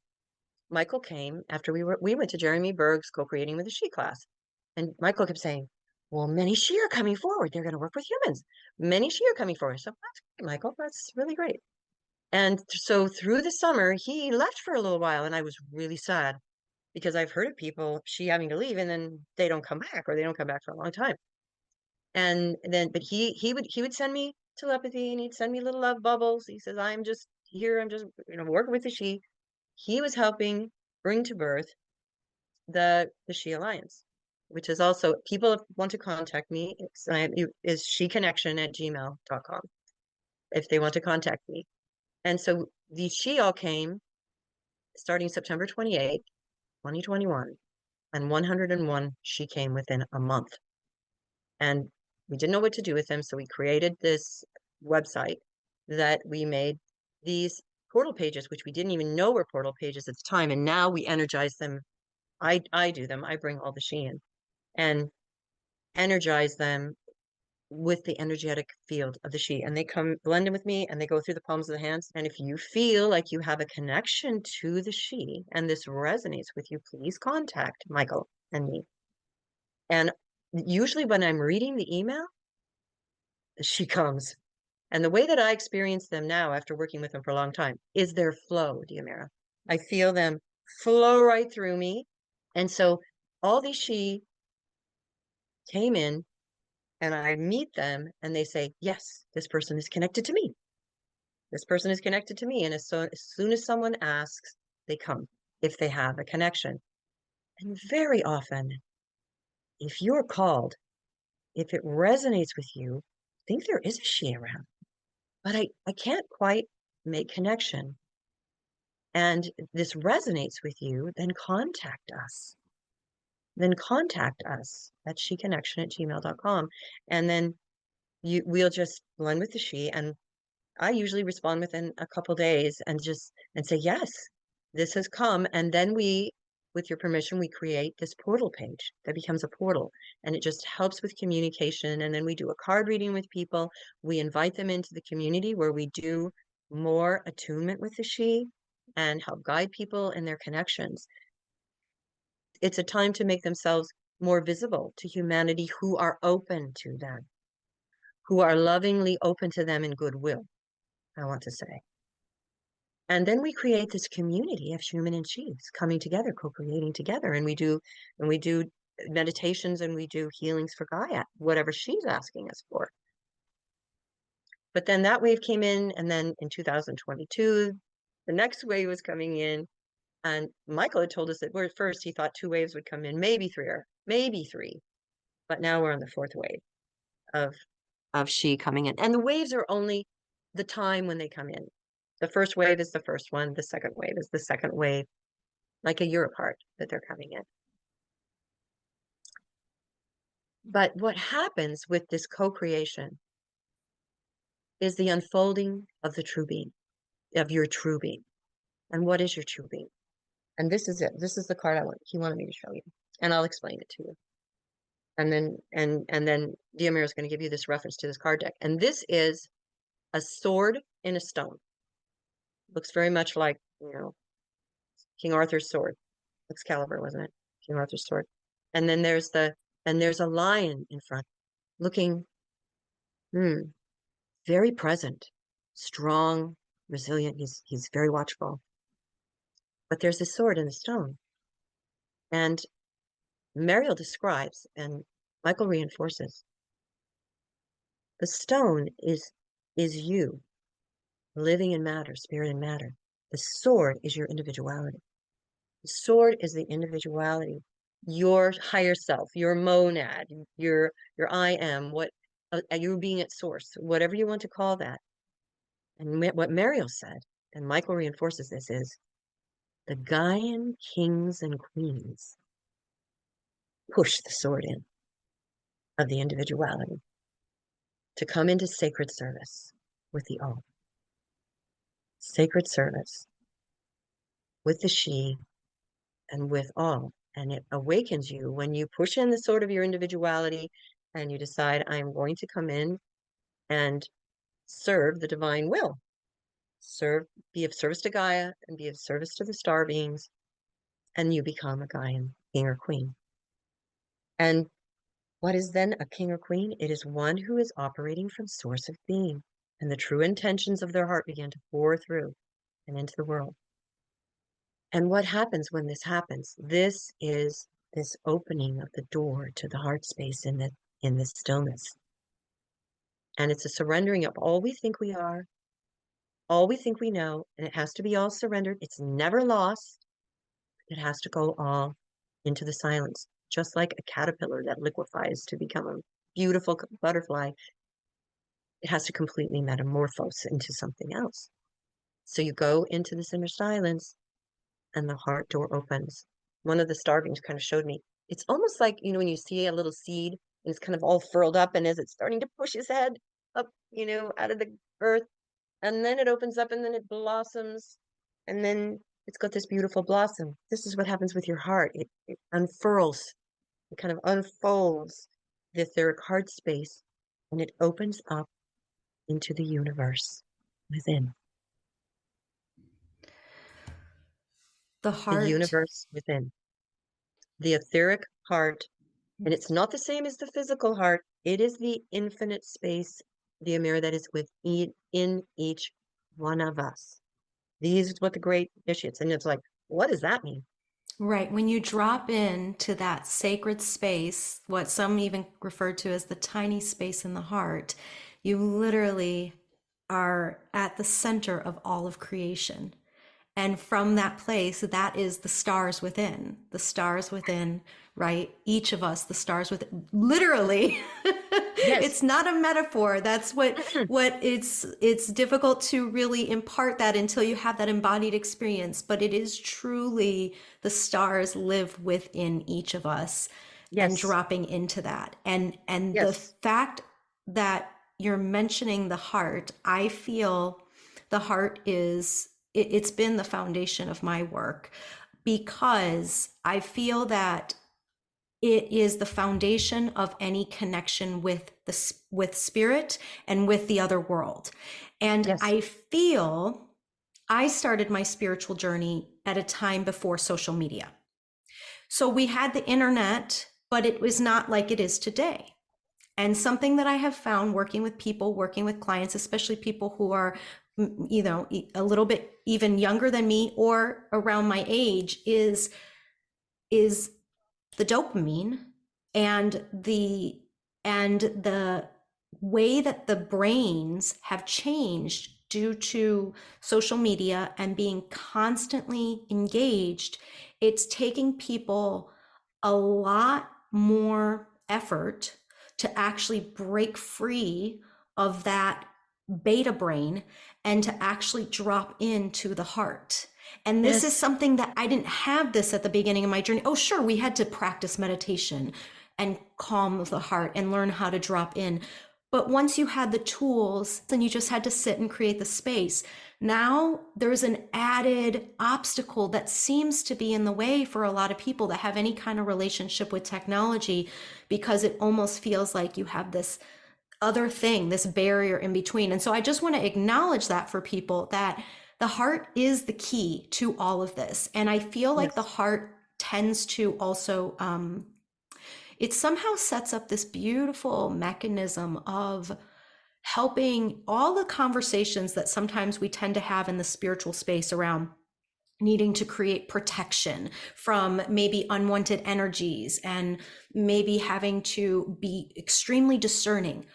Speaker 2: Michael came after we went to Jeremy Berg's co-creating with the She class, and Michael kept saying, "Well, many She are coming forward. They're going to work with humans. Many She are coming forward." So that's great, Michael. That's really great. And so through the summer, he left for a little while, and I was really sad because I've heard of people She having to leave and then they don't come back, or they don't come back for a long time. And then, but he would send me telepathy, and he'd send me little love bubbles. He says, "I'm just here. I'm just working with the She." He was helping bring to birth the She Alliance, which is also, people want to contact me. Is sheconnection@gmail.com if they want to contact me. And so the She all came starting September 28th, 2021, and 101 She came within a month. And we didn't know what to do with them, so we created this website that we made these portal pages, which we didn't even know were portal pages at the time. And now we energize them. I do them. I bring all the She in and energize them with the energetic field of the She, and they come blend in with me, and they go through the palms of the hands. And if you feel like you have a connection to the She and this resonates with you, please contact Michael and me. And usually when I'm reading the email, the She comes. And the way that I experience them now after working with them for a long time is their flow, Diomira. I feel them flow right through me. And so all these She came in, and I meet them and they say, "Yes, this person is connected to me. This person is connected to me." And as soon as someone asks, they come if they have a connection. And very often, if you're called, if it resonates with you, I think there is a She around, but I can't quite make connection. And this resonates with you, then contact us. Then contact us at sheconnection@gmail.com. And then we'll just blend with the She, and I usually respond within a couple days and say, "Yes, this has come." And then with your permission, we create this portal page that becomes a portal, and it just helps with communication. And then we do a card reading with people. We invite them into the community where we do more attunement with the She and help guide people in their connections. It's a time to make themselves more visible to humanity who are open to them, who are lovingly open to them in goodwill, I want to say. And then we create this community of human and She's coming together, co-creating together. And we do meditations, and we do healings for Gaia, whatever she's asking us for. But then that wave came in, and then in 2022, the next wave was coming in. And Michael had told us that first he thought 2 waves would come in, maybe three. But now we're on the fourth wave of she coming in. And the waves are only the time when they come in. The first wave is the first one. The second wave is the second wave, like a year apart that they're coming in. But what happens with this co-creation is the unfolding of the true being, of your true being. And what is your true being? And this is it. This is the card he wanted me to show you. And I'll explain it to you. And then Diomira is going to give you this reference to this card deck. And this is a sword in a stone. Looks very much like, King Arthur's sword. Excalibur, wasn't it? King Arthur's sword. And then there's a lion in front, looking very present, strong, resilient. He's very watchful. But there's this sword in the stone. And Mariel describes, and Michael reinforces, the stone is you, living in matter, spirit and matter. The sword is your individuality. The sword is the individuality, your higher self, your monad, your I am, your being at source, whatever you want to call that. And what Mariel said, and Michael reinforces this, is the Gaian kings and queens push the sword in of the individuality to come into sacred service with the all. Sacred service with the she and with all. And it awakens you when you push in the sword of your individuality and you decide, I am going to come in and serve the divine will. Be of service to Gaia and be of service to the star beings. And you become a Gaian king or queen. And what is then a king or queen? It is one who is operating from source of being, and the true intentions of their heart begin to pour through and into the world. And what happens when this happens? This is this opening of the door to the heart space in this stillness. And it's a surrendering of all we think we are, all we think we know, and it has to be all surrendered. It's never lost. It has to go all into the silence, just like a caterpillar that liquefies to become a beautiful butterfly. It has to completely metamorphose into something else. So you go into this inner silence and the heart door opens. One of the star beings kind of showed me, it's almost like, when you see a little seed and it's kind of all furled up, and as it's starting to push his head up, out of the earth, and then it opens up and then it blossoms, and then it's got this beautiful blossom. This is what happens with your heart. It unfurls, it kind of unfolds the etheric heart space, and it opens up into the universe within.
Speaker 1: The heart.
Speaker 2: The universe within. The etheric heart. And it's not the same as the physical heart. It is the infinite space, Diomira, that is within each one of us. These is what the great initiates. And it's like, what does that mean?
Speaker 1: Right. When you drop into that sacred space, what some even refer to as the tiny space in the heart, you literally are at the center of all of creation. And from that place, that is the stars within, right? Each of us, the stars within, literally. Yes. It's not a metaphor. That's what it's difficult to really impart that until you have that embodied experience. But it is truly the stars live within each of us. Yes. And dropping into that. And yes. The fact that you're mentioning the heart, I feel the heart is, it's been the foundation of my work, because I feel that it is the foundation of any connection with spirit and with the other world. And yes. I feel I started my spiritual journey at a time before social media. So we had the internet, but it was not like it is today. And something that I have found working with people, working with clients, especially people who are, a little bit even younger than me or around my age, is the dopamine and the way that the brains have changed due to social media and being constantly engaged. It's taking people a lot more effort to actually break free of that beta brain and to actually drop into the heart. And this is something that I didn't have this at the beginning of my journey. Oh, sure, we had to practice meditation and calm the heart and learn how to drop in. But once you had the tools, then you just had to sit and create the space. Now there's an added obstacle that seems to be in the way for a lot of people that have any kind of relationship with technology, because it almost feels like you have this other thing, this barrier in between. And so I just want to acknowledge that for people, that the heart is the key to all of this. And I feel like the heart tends to also, it somehow sets up this beautiful mechanism of helping all the conversations that sometimes we tend to have in the spiritual space around needing to create protection from maybe unwanted energies and maybe having to be extremely discerning.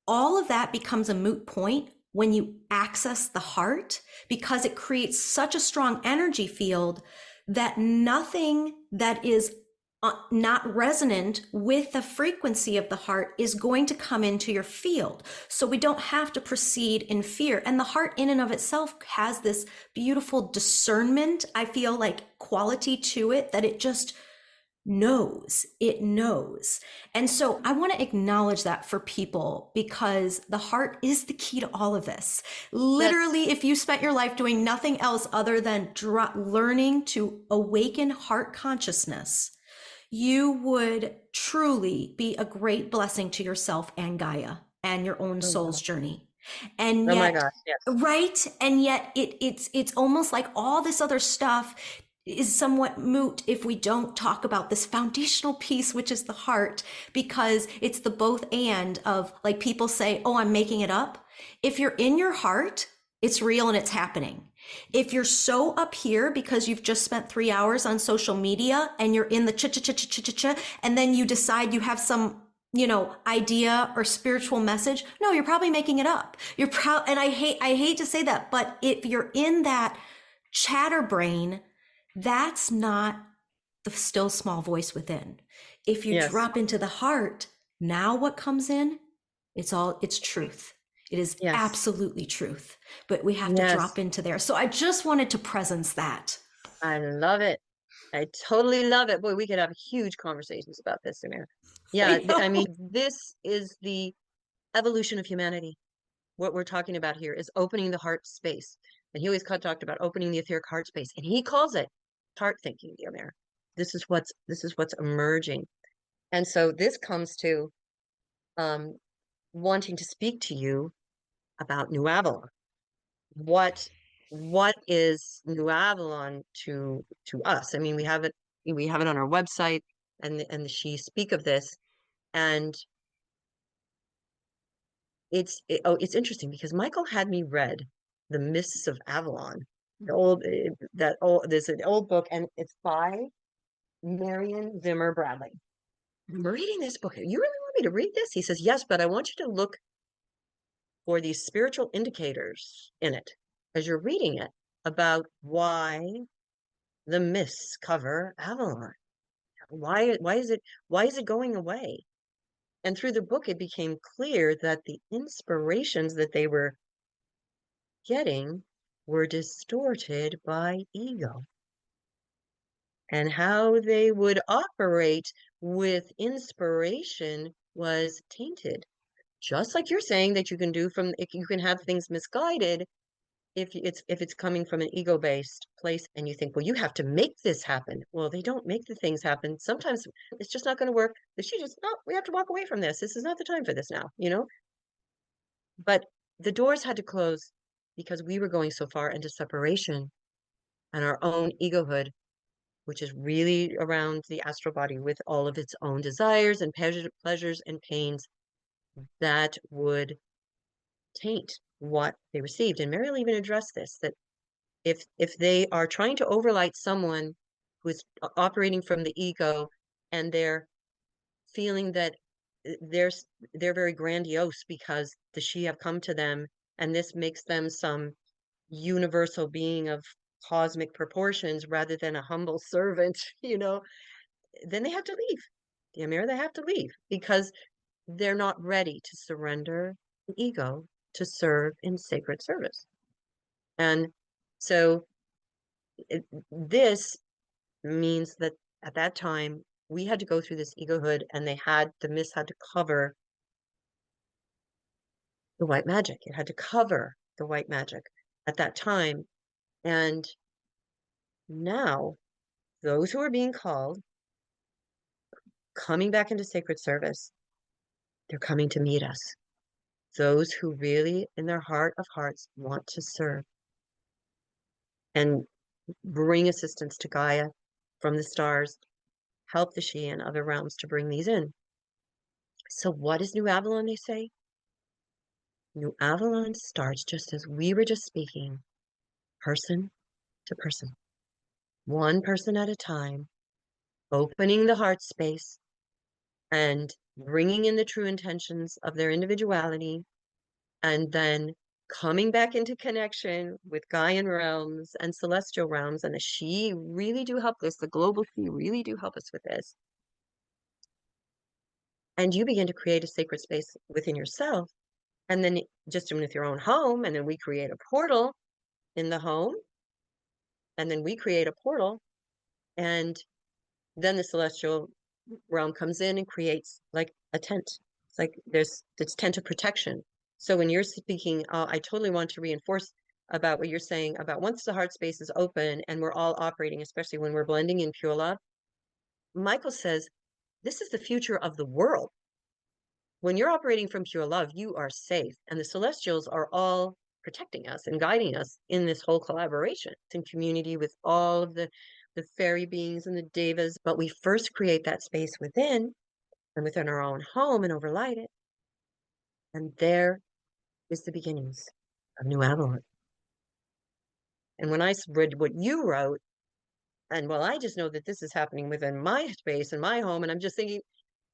Speaker 1: All of that becomes a moot point when you access the heart, because it creates such a strong energy field that nothing that is not resonant with the frequency of the heart is going to come into your field. So we don't have to proceed in fear. And the heart in and of itself has this beautiful discernment, I feel like, quality to it, that it just knows. It knows. And so I want to acknowledge that for people, because the heart is the key to all of this. Literally, if you spent your life doing nothing else other than learning to awaken heart consciousness, you would truly be a great blessing to yourself and Gaia and your own soul's journey. And yet,
Speaker 2: my gosh, yes.
Speaker 1: right? And yet it's almost like all this other stuff is somewhat moot if we don't talk about this foundational piece, which is the heart, because it's the both and of, like, people say, oh, I'm making it up. If you're in your heart, it's real and it's happening. If you're so up here because you've just spent 3 hours on social media and you're in the cha-cha-cha-cha-cha-cha, and then you decide you have some, idea or spiritual message, no, you're probably making it up. And I hate to say that, but if you're in that chatter brain, that's not the still small voice within. If you drop into the heart, now what comes in? It's truth. It is absolutely truth, but we have to drop into there. So I just wanted to presence that.
Speaker 2: I love it. I totally love it. Boy, we could have huge conversations about this, Samir. Yeah, I mean, this is the evolution of humanity. What we're talking about here is opening the heart space. And he always talked about opening the etheric heart space. And he calls it heart thinking, Diomira. This is what's emerging. And so this comes to wanting to speak to you about New Avalon. What is New Avalon to us? I mean, we have it on our website, and she speak of this, and it's interesting because Michael had me read The Mists of Avalon, there's an old book, and it's by Marion Zimmer Bradley. I'm reading this book. You really want me to read this? He says, yes, but I want you to look for these spiritual indicators in it as you're reading it about why the mists cover Avalon. Why is it going away? And through the book, it became clear that the inspirations that they were getting were distorted by ego. And how they would operate with inspiration was tainted. Just like you're saying that you can have things misguided if it's coming from an ego-based place, and you think, well, you have to make this happen. Well, they don't make the things happen. Sometimes it's just not going to work. We have to walk away from this. This is not the time for this now, But the doors had to close because we were going so far into separation and our own egohood, which is really around the astral body with all of its own desires and pleasures and pains that would taint what they received. And Mariel even addressed this, that if they are trying to overlight someone who is operating from the ego, and they're feeling that they're very grandiose because the she have come to them, and this makes them some universal being of cosmic proportions rather than a humble servant, then they have to leave. Diomira, they have to leave because they're not ready to surrender the ego to serve in sacred service. And so this means that at that time, we had to go through this egohood, and the mist had to cover the white magic. It had to cover the white magic at that time. And now, those who are being called, coming back into sacred service, they're coming to meet us. Those who really, in their heart of hearts, want to serve and bring assistance to Gaia from the stars, help the Sidhe and other realms to bring these in. So what is New Avalon, they say? New Avalon starts just as we were just speaking, person to person, one person at a time, opening the heart space and bringing in the true intentions of their individuality, and then coming back into connection with Gaian realms and celestial realms. And the Sidhe really do help this. The global Sidhe really do help us with this. And you begin to create a sacred space within yourself. And then just with your own home. And then we create a portal in the home. And then we create a portal. And then the celestial realm comes in and creates like a tent. It's like it's tent of protection. So when you're speaking, I totally want to reinforce about what you're saying about once the heart space is open and we're all operating, especially when we're blending in pure love. Michael says, this is the future of the world. When you're operating from pure love, you are safe. And the celestials are all protecting us and guiding us in this whole collaboration. It's in community with all of the fairy beings and the devas. But we first create that space within and within our own home and overlight it. And there is the beginnings of New Avalon. And when I read what you wrote, and well, I just know that this is happening within my space and my home. And I'm just thinking,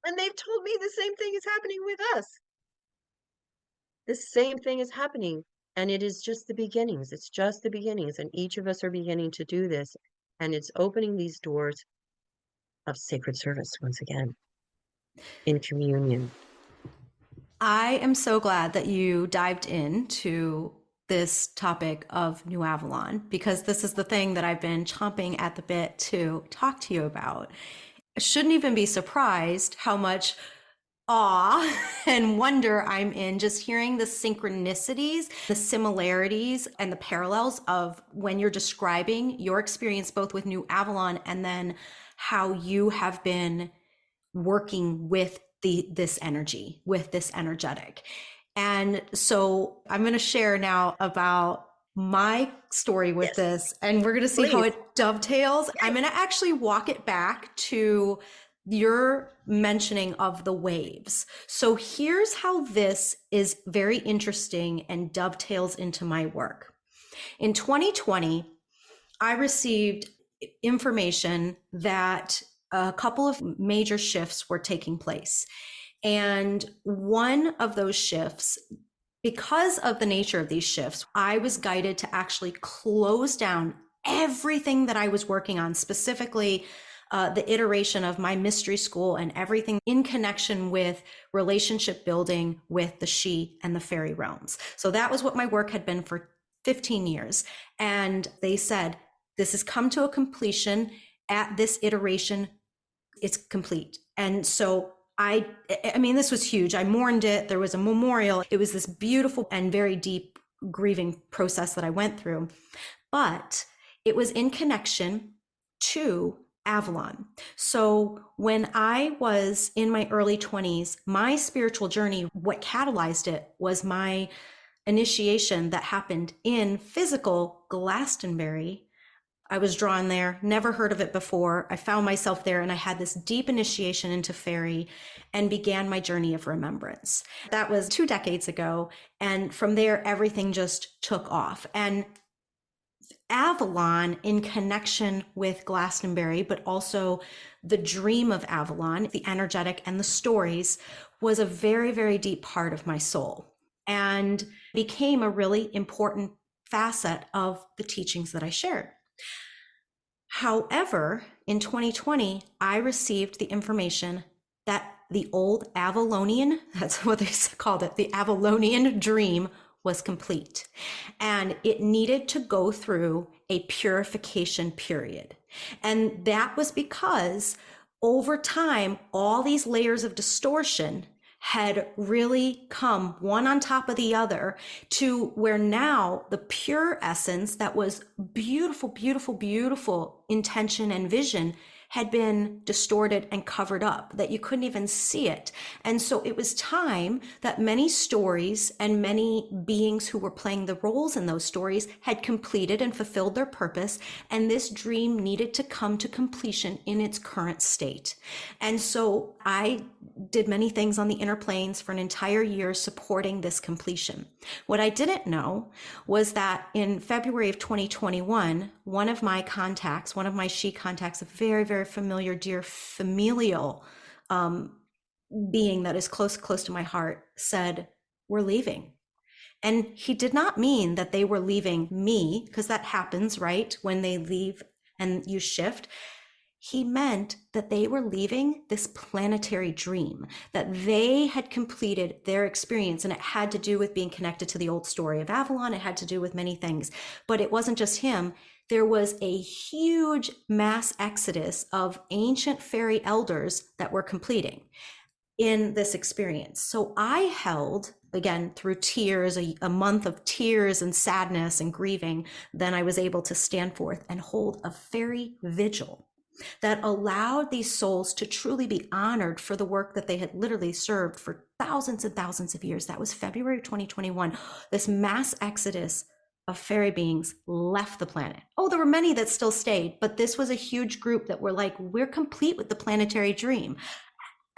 Speaker 2: and they've told me the same thing is happening with us. The same thing is happening. And it is just the beginnings. It's just the beginnings. And each of us are beginning to do this. And it's opening these doors of sacred service once again in communion.
Speaker 1: I am so glad that you dived into this topic of New Avalon, because this is the thing that I've been chomping at the bit to talk to you about. I shouldn't even be surprised how much awe and wonder I'm in just hearing the synchronicities, the similarities, and the parallels of when you're describing your experience both with New Avalon and then how you have been working with this energy, with this energetic. And so I'm going to share now about my story with this, and we're going to see how it dovetails. I'm going to actually walk it back to your mentioning of the waves. So here's how this is very interesting and dovetails into my work. In 2020, I received information that a couple of major shifts were taking place. And one of those shifts, because of the nature of these shifts, I was guided to actually close down everything that I was working on, specifically the iteration of my mystery school and everything in connection with relationship building with the Sidhe and the fairy realms. So that was what my work had been for 15 years. And they said, this has come to a completion at this iteration. It's complete. And so I mean, this was huge. I mourned it. There was a memorial. It was this beautiful and very deep grieving process that I went through. But it was in connection to Avalon. So when I was in my early 20s, my spiritual journey, what catalyzed it was my initiation that happened in physical Glastonbury. I was drawn there, never heard of it before. I found myself there and I had this deep initiation into faery and began my journey of remembrance. That was 2 decades ago. And from there, everything just took off. And Avalon, in connection with Glastonbury, but also the dream of Avalon, the energetic and the stories, was a very, very deep part of my soul and became a really important facet of the teachings that I shared. However, in 2020, I received the information that the old Avalonian, that's what they called it, the Avalonian dream was complete. And it needed to go through a purification period. And that was because over time, all these layers of distortion had really come one on top of the other to where now the pure essence that was beautiful, beautiful, beautiful intention and vision had been distorted and covered up, that you couldn't even see it. And so it was time that many stories and many beings who were playing the roles in those stories had completed and fulfilled their purpose, and this dream needed to come to completion in its current state. And so I did many things on the inner planes for an entire year supporting this completion. What I didn't know was that in February of 2021, one of my contacts, one of my she contacts, a very, very familiar, dear familial being that is close to my heart, said, "We're leaving." And he did not mean that they were leaving me, because that happens, right? When they leave and you shift. He meant that they were leaving this planetary dream, that they had completed their experience, and it had to do with being connected to the old story of Avalon. It had to do with many things, but it wasn't just him. There was a huge mass exodus of ancient fairy elders that were completing in this experience. So I held, again, through tears, a month of tears and sadness and grieving. Then I was able to stand forth and hold a fairy vigil that allowed these souls to truly be honored for the work that they had literally served for thousands and thousands of years. That was February of 2021. This mass exodus of fairy beings left the planet. Oh, there were many that still stayed, but this was a huge group that were like, we're complete with the planetary dream.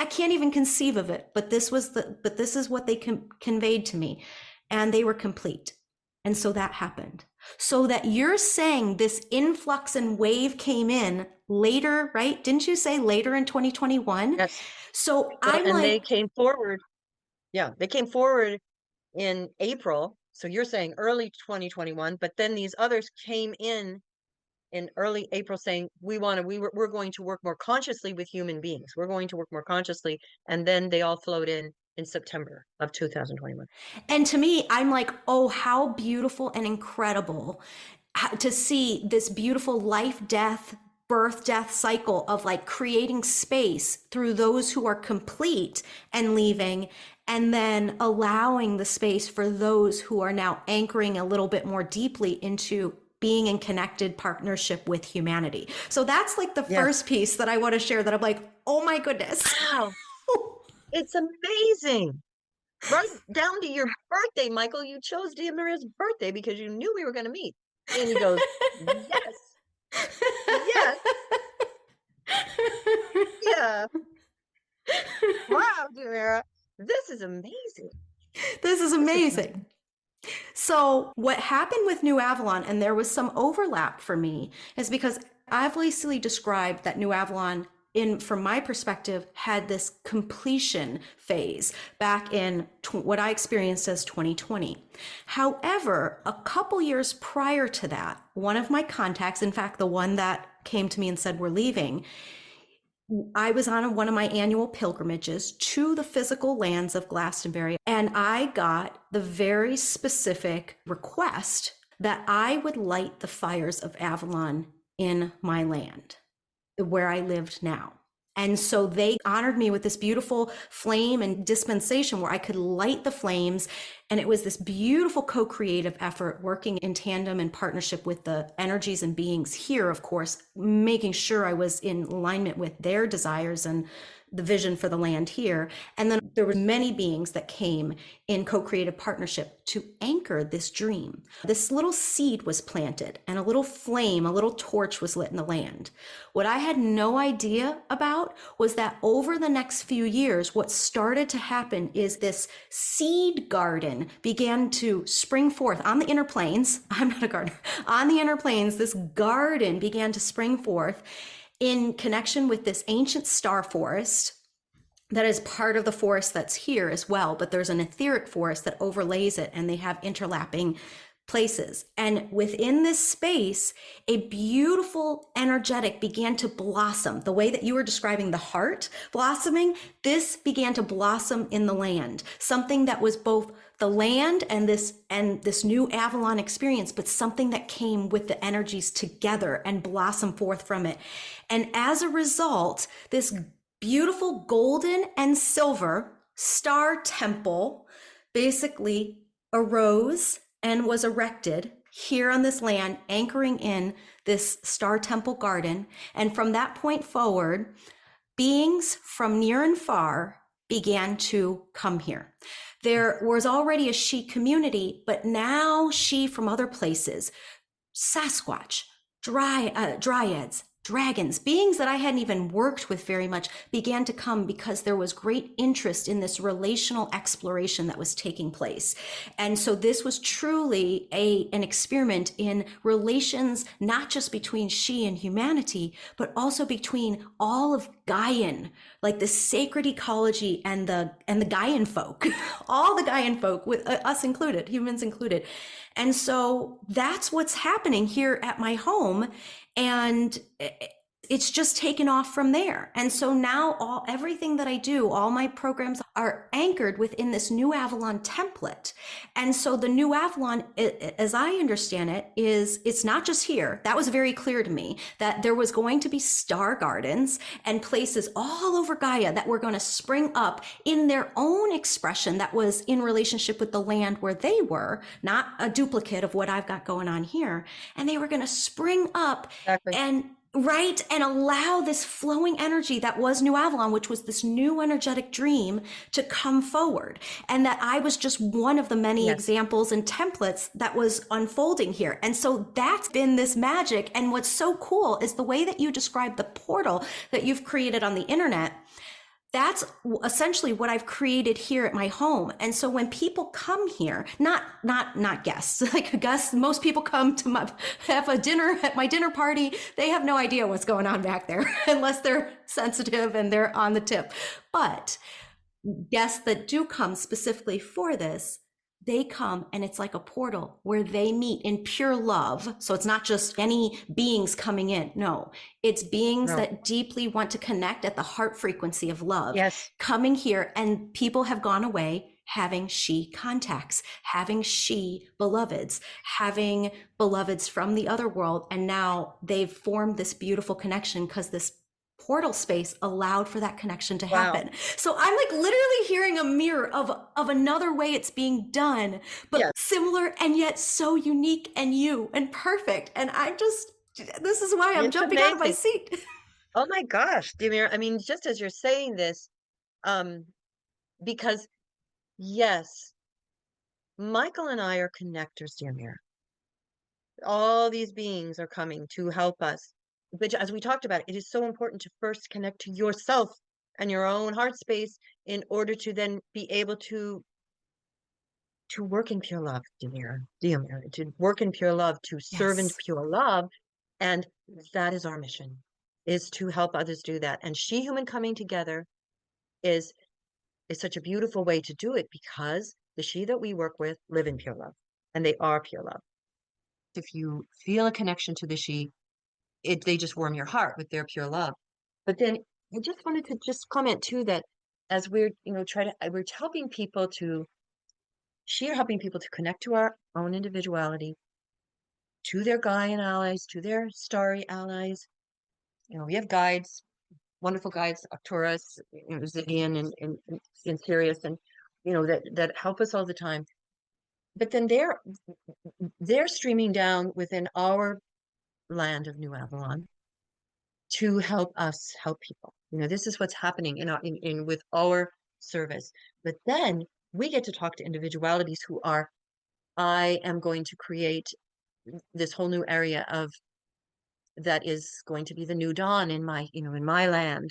Speaker 1: I can't even conceive of it, but this is what they conveyed to me, and they were complete. And so that happened. So that you're saying this influx and wave came in later, right? Didn't you say later in 2021?
Speaker 2: Yes.
Speaker 1: So I'm
Speaker 2: and
Speaker 1: like,
Speaker 2: they came forward. Yeah, they came forward in April. So you're saying early 2021, but then these others came in early April saying, we're going to work more consciously with human beings. We're going to work more consciously. And then they all flowed in September of 2021.
Speaker 1: and to me, I'm like, oh, how beautiful and incredible to see this beautiful life, death, birth, death cycle of like creating space through those who are complete and leaving, and then allowing the space for those who are now anchoring a little bit more deeply into being in connected partnership with humanity. So that's like the first piece that I want to share, that I'm like, oh my goodness.
Speaker 2: Wow. It's amazing. Right down to your birthday, Michael. You chose Diomira's birthday because you knew we were going to meet. And he goes, yes. Yes. Yeah. Wow, Diomira. This is amazing.
Speaker 1: This is amazing. So what happened with New Avalon, and there was some overlap for me, is because I've obviously described that New Avalon, from my perspective, had this completion phase back in what I experienced as 2020. However, a couple years prior to that, one of my contacts, in fact, the one that came to me and said, we're leaving, I was on one of my annual pilgrimages to the physical lands of Glastonbury, and I got the very specific request that I would light the fires of Avalon in my land, where I lived now. And so they honored me with this beautiful flame and dispensation where I could light the flames. And it was this beautiful co-creative effort, working in tandem and partnership with the energies and beings here, of course, making sure I was in alignment with their desires and the vision for the land here. And then there were many beings that came in co-creative partnership to anchor this dream. This little seed was planted, and a little flame, a little torch was lit in the land. What I had no idea about was that over the next few years, what started to happen is this seed garden began to spring forth on the inner planes. I'm not a gardener. On the inner planes, this garden began to spring forth in connection with this ancient star forest that is part of the forest that's here as well, but there's an etheric forest that overlays it, and they have interlapping places. And within this space, a beautiful energetic began to blossom. The way that you were describing the heart blossoming, this began to blossom in the land. Something that was both the land and this new Avalon experience, but something that came with the energies together and blossom forth from it. And as a result, this beautiful golden and silver star temple basically arose and was erected here on this land, anchoring in this star temple garden. And from that point forward, beings from near and far began to come here. There was already a she community, but now she from other places, Sasquatch, dryads, dragons, beings that I hadn't even worked with very much, began to come because there was great interest in this relational exploration that was taking place. And so this was truly an experiment in relations, not just between she and humanity, but also between all of Gaian, like the sacred ecology and the Gaian folk, all the Gaian folk, with us included, humans included. And so that's what's happening here at my home. And it's just taken off from there. And so now everything that I do, all my programs are anchored within this New Avalon template. And so the New Avalon, as I understand it, it's not just here. That was very clear to me, that there was going to be star gardens and places all over Gaia that were going to spring up in their own expression that was in relationship with the land where they were, not a duplicate of what I've got going on here. And they were going to spring up and allow this flowing energy that was New Avalon, which was this new energetic dream, to come forward. And that I was just one of the many examples and templates that was unfolding here. And so that's been this magic. And what's so cool is the way that you describe the portal that you've created on the internet. That's essentially what I've created here at my home. And so when people come here, not guests, like guests, most people come to have a dinner at my dinner party. They have no idea what's going on back there unless they're sensitive and they're on the tip. But guests that do come specifically for this, they come and it's like a portal where they meet in pure love. So it's not just any beings coming in. No, it's beings that deeply want to connect at the heart frequency of love.
Speaker 2: Yes.
Speaker 1: Coming here, and people have gone away having she contacts, having she beloveds, having beloveds from the other world. And now they've formed this beautiful connection because this portal space allowed for that connection to happen. So I'm like literally hearing a mirror of another way it's being done, but similar and yet so unique and you and perfect. And this is why I'm jumping out of my seat.
Speaker 2: Oh my gosh, Diomira. I mean, just as you're saying this, because yes, Michael and I are connectors, Diomira. All these beings are coming to help us. But as we talked about, it is so important to first connect to yourself and your own heart space in order to then be able to work in pure love, Diomira, to work in pure love, to serve in pure love. And that is our mission, is to help others do that. And She-Human coming together is such a beautiful way to do it, because the she that we work with live in pure love, and they are pure love. If you feel a connection to the she, they just warm your heart with their pure love. But then I just wanted to just comment too, that as we're, we're helping people to, she are helping people to connect to our own individuality, to their Gaian allies, to their starry allies. We have guides, wonderful guides, Arcturus, Zydian and Sirius, and that help us all the time. But then they're streaming down within our land of New Avalon to help us help people. This is what's happening in with our service. But then we get to talk to individualities who are, I am going to create this whole new area that is going to be the new dawn in my land.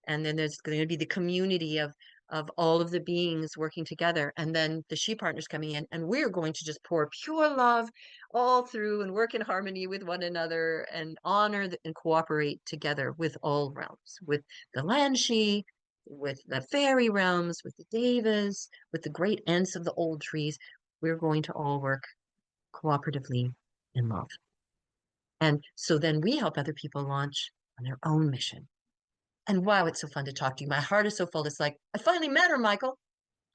Speaker 2: And then there's going to be the community of all of the beings working together, and then the she partners coming in, and we're going to just pour pure love all through and work in harmony with one another and honor and cooperate together with all realms, with the land she, with the fairy realms, with the devas, with the great ents of the old trees. We're going to all work cooperatively in love. And so then we help other people launch on their own mission. And wow, it's so fun to talk to you. My heart is so full. It's like, I finally met her, Michael.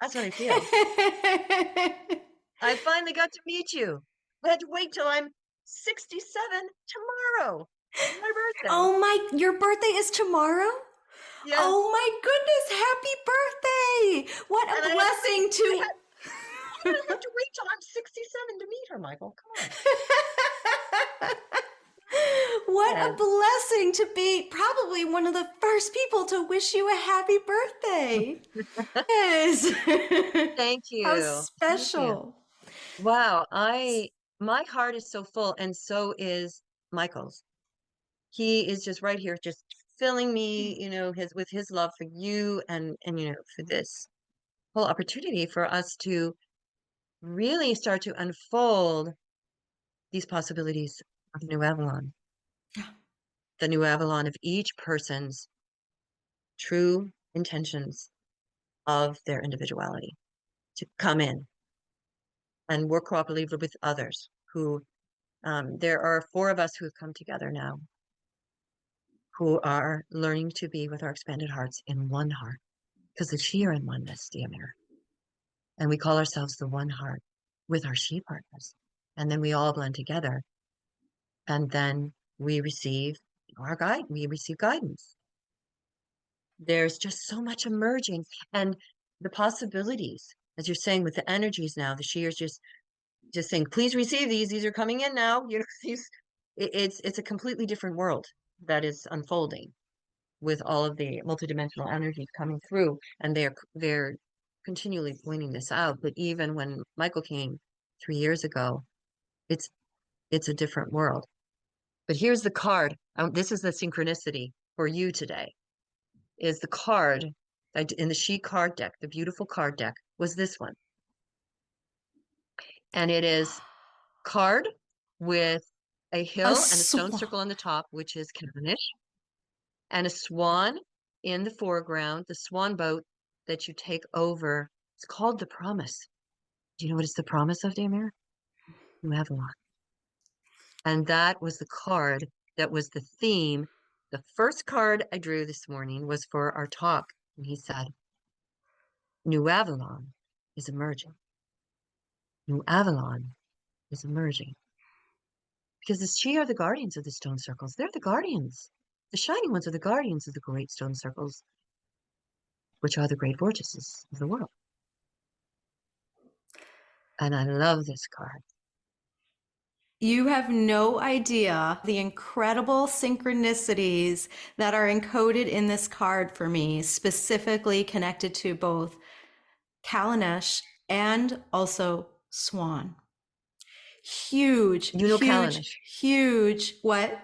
Speaker 2: That's what I feel. I finally got to meet you. I had to wait till I'm 67 tomorrow. My birthday.
Speaker 1: Oh my, your birthday is tomorrow?
Speaker 2: Yes.
Speaker 1: Oh my goodness, happy birthday! What a blessing to...
Speaker 2: I have to wait till I'm 67 to meet her, Michael. Come on.
Speaker 1: What
Speaker 2: Yes.
Speaker 1: a blessing to be probably one of the first people to wish you a happy birthday. Yes.
Speaker 2: Thank you.
Speaker 1: How
Speaker 2: Thank
Speaker 1: special.
Speaker 2: you. Wow. My heart is so full, and so is Michael's. He is just right here, just filling me, with his love for you and for this whole opportunity for us to really start to unfold these possibilities of New Avalon.
Speaker 1: Yeah.
Speaker 2: The New Avalon of each person's true intentions of their individuality to come in and work cooperatively with others who, there are 4 of us who have come together now who are learning to be with our expanded hearts in one heart, because the she are in oneness, Diomira. And we call ourselves the one heart with our she partners. And then we all blend together. And then we receive our guide. We receive guidance. There's just so much emerging. And the possibilities, as you're saying, with the energies now, the she is just saying, please receive these. These are coming in now. It's a completely different world that is unfolding with all of the multidimensional energies coming through, and they're continually pointing this out. But even when Michael came 3 years ago, it's a different world. But here's the card. This is the synchronicity for you today. Is the card in the she card deck, the beautiful card deck, was this one, and it is card with a hill and a stone circle on the top, which is Cavendish, and a swan in the foreground, the swan boat that you take over. It's called the Promise. Do you know what it's the promise of, Diomira? New Avalon. And that was the card that was the theme. The first card I drew this morning was for our talk, and he said, New Avalon is emerging. New Avalon is emerging. Because the she are the guardians of the stone circles. They're the guardians. The shining ones are the guardians of the great stone circles, which are the great vortices of the world. And I love this card.
Speaker 1: You have no idea the incredible synchronicities that are encoded in this card for me, specifically connected to both Kalanesh and also Swan. Huge, huge,
Speaker 2: Kalanesh.
Speaker 1: Huge. What?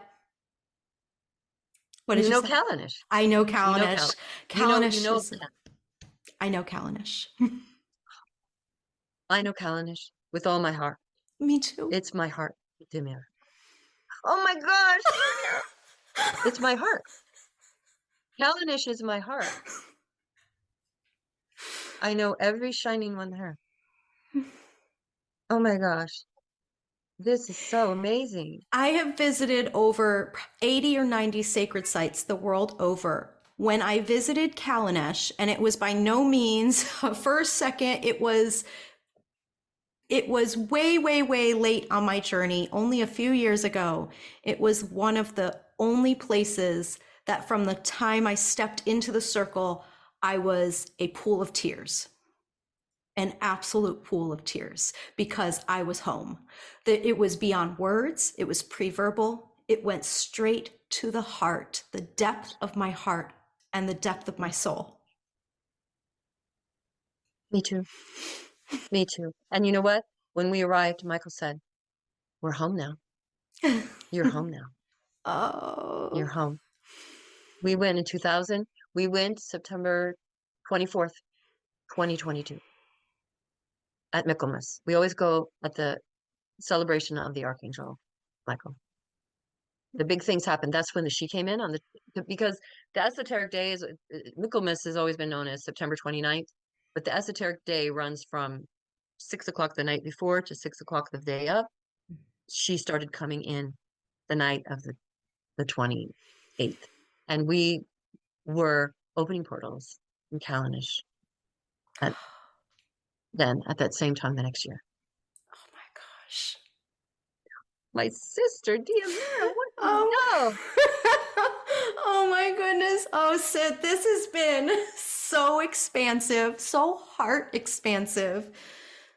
Speaker 1: What did you say?
Speaker 2: Kalanesh.
Speaker 1: I know Kalanesh.
Speaker 2: Kalanesh.
Speaker 1: I know Kalanesh.
Speaker 2: I know Kalanesh with all my heart.
Speaker 1: Me too.
Speaker 2: It's my heart, Diomira. Oh my gosh, it's my heart. Kalanesh is my heart. I know every shining one there. Oh my gosh. This is so amazing. I
Speaker 1: have visited over 80 or 90 sacred sites the world over. When I visited Kalanesh, and it was by no means for a second, it was way, way, way late on my journey, only a few years ago. It was one of the only places that from the time I stepped into the circle, I was a pool of tears. An absolute pool of tears, because I was home. It was beyond words. It was pre-verbal. It went straight to the heart, the depth of my heart and the depth of my soul.
Speaker 2: Me too. Me too. And you know what? When we arrived, Michael said, we're home now. You're home now.
Speaker 1: Oh.
Speaker 2: You're home. We went in 2000. We went September 24th, 2022. At Michaelmas. We always go at the celebration of the Archangel Michael. The big things happen. That's when the she came in because the esoteric day is, Michaelmas has always been known as September 29th, but the esoteric day runs from 6 o'clock the night before to 6 o'clock the day of. she started coming in the night of the 28th. And we were opening portals in Callanish at at that same time the next year.
Speaker 1: Oh my gosh.
Speaker 2: My sister, Diomira, what do you
Speaker 1: Oh.
Speaker 2: know?
Speaker 1: Oh my goodness. Oh, Cyd, this has been so expansive, so heart expansive,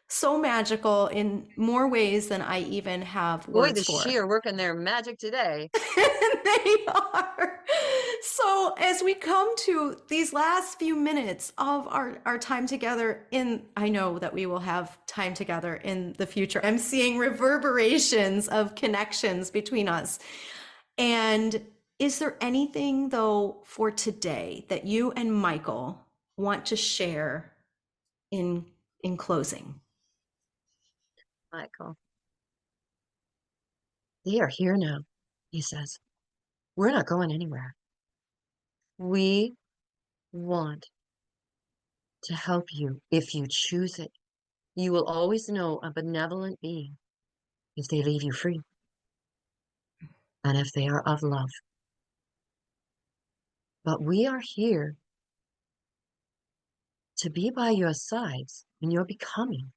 Speaker 1: so magical in more ways than I even have
Speaker 2: Boy, the
Speaker 1: words
Speaker 2: Sidhe
Speaker 1: for.
Speaker 2: are working their magic today.
Speaker 1: They are. So as we come to these last few minutes of our time together I know that we will have time together in the future. I'm seeing reverberations of connections between us. And is there anything though for today that you and Michael want to share in closing?
Speaker 2: Michael, they are here now, he says. We're not going anywhere. We want to help you if you choose it. You will always know a benevolent being if they leave you free and if they are of love. But we are here to be by your sides in your becoming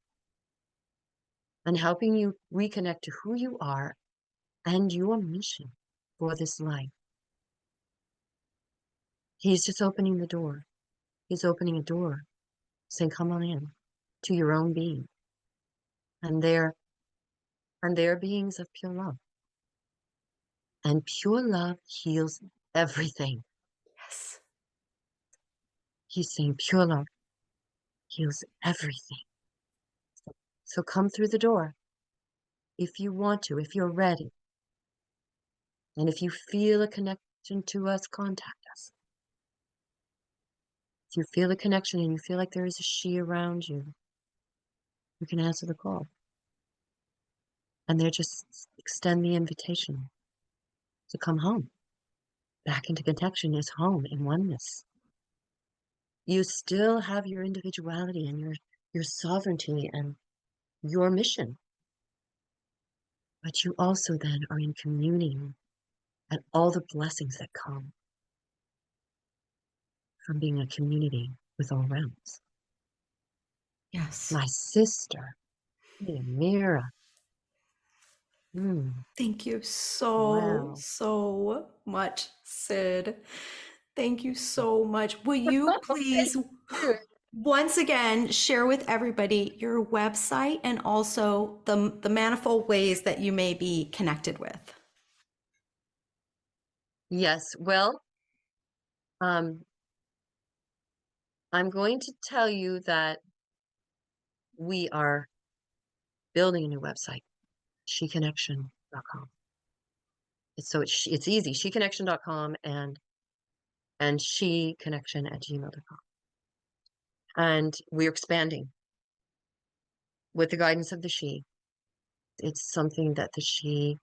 Speaker 2: and helping you reconnect to who you are and your mission for this life. He's just opening the door. He's opening a door, saying, come on in to your own being. And they're beings of pure love. And pure love heals everything.
Speaker 1: Yes.
Speaker 2: He's saying pure love heals everything. So come through the door if you want to, if you're ready. And if you feel a connection to us, contact us. If you feel a connection and you feel like there is a she around you, you can answer the call. And they just extend the invitation to come home. Back into connection is home in oneness. You still have your individuality and your sovereignty and your mission. But you also then are in communing and all the blessings that come from being a community with all realms.
Speaker 1: Yes.
Speaker 2: My sister, Diomira.
Speaker 1: Thank you so,
Speaker 2: Wow.
Speaker 1: so much, Cyd. Thank you so much. Will you please once again share with everybody your website and also the manifold ways that you may be connected with?
Speaker 2: Yes, well, I'm going to tell you that we are building a new website, sheconnection.com. It's easy, sheconnection.com and sheconnection@gmail.com. And we're expanding with the guidance of the she. It's something that the she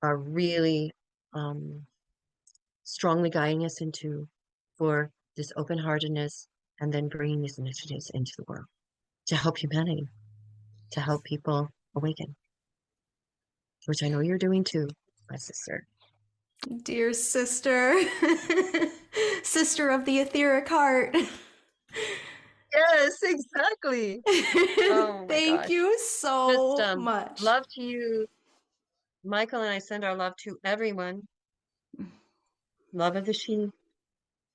Speaker 2: are really strongly guiding us into for this open-heartedness and then bringing these initiatives into the world to help humanity, to help people awaken, which I know you're doing too, my sister.
Speaker 1: Dear sister, sister of the Etheric Heart.
Speaker 2: Yes, exactly. Oh my
Speaker 1: Thank
Speaker 2: gosh.
Speaker 1: you so
Speaker 2: Just
Speaker 1: much.
Speaker 2: love to you. Michael and I send our love to everyone. Love of the she,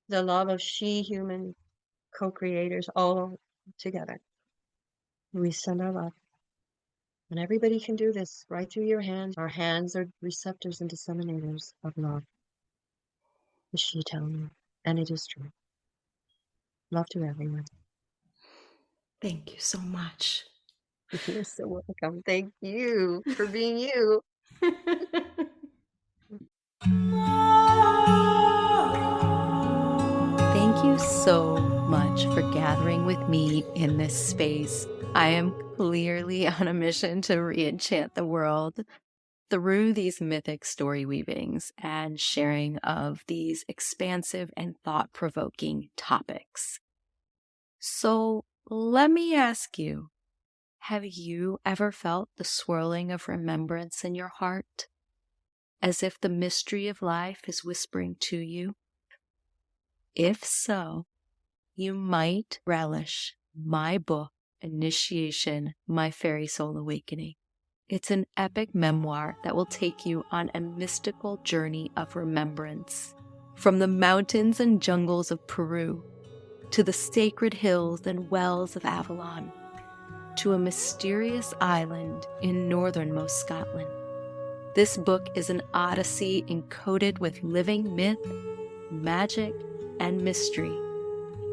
Speaker 2: the love of she human co-creators all together. We send our love. And everybody can do this right through your hands. Our hands are receptors and disseminators of love. The she telling you. And it is true. Love to everyone.
Speaker 1: Thank you so much.
Speaker 2: You're so welcome. Thank you for being you.
Speaker 1: Thank you so much for gathering with me in this space. I am clearly on a mission to re-enchant the world through these mythic story weavings and sharing of these expansive and thought-provoking topics. So let me ask you, Have you ever felt the swirling of remembrance in your heart, as if the mystery of life is whispering to you? If so, you might relish my book, Initiation, My Fairy Soul Awakening. It's an epic memoir that will take you on a mystical journey of remembrance. From the mountains and jungles of Peru, to the sacred hills and wells of Avalon, to a mysterious island in northernmost Scotland. This book is an odyssey encoded with living myth, magic, and mystery.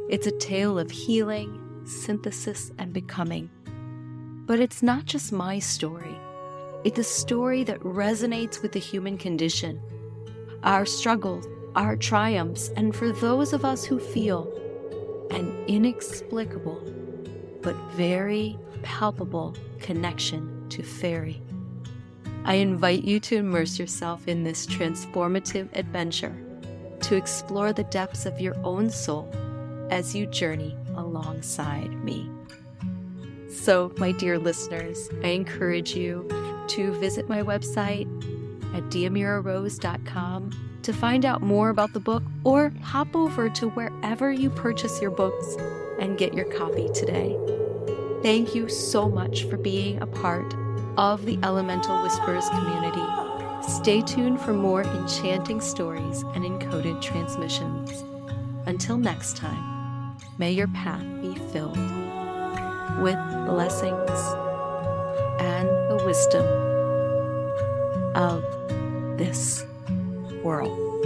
Speaker 1: It's a tale of healing, synthesis, and becoming. But it's not just my story. It's a story that resonates with the human condition, our struggles, our triumphs, and for those of us who feel an inexplicable but very palpable connection to faery. I invite you to immerse yourself in this transformative adventure, to explore the depths of your own soul as you journey alongside me. So, my dear listeners, I encourage you to visit my website at diomirarose.com to find out more about the book, or hop over to wherever you purchase your books and get your copy today. Thank you so much for being a part of the Elemental Whispers community. Stay tuned for more enchanting stories and encoded transmissions. Until next time, may your path be filled with blessings and the wisdom of this world.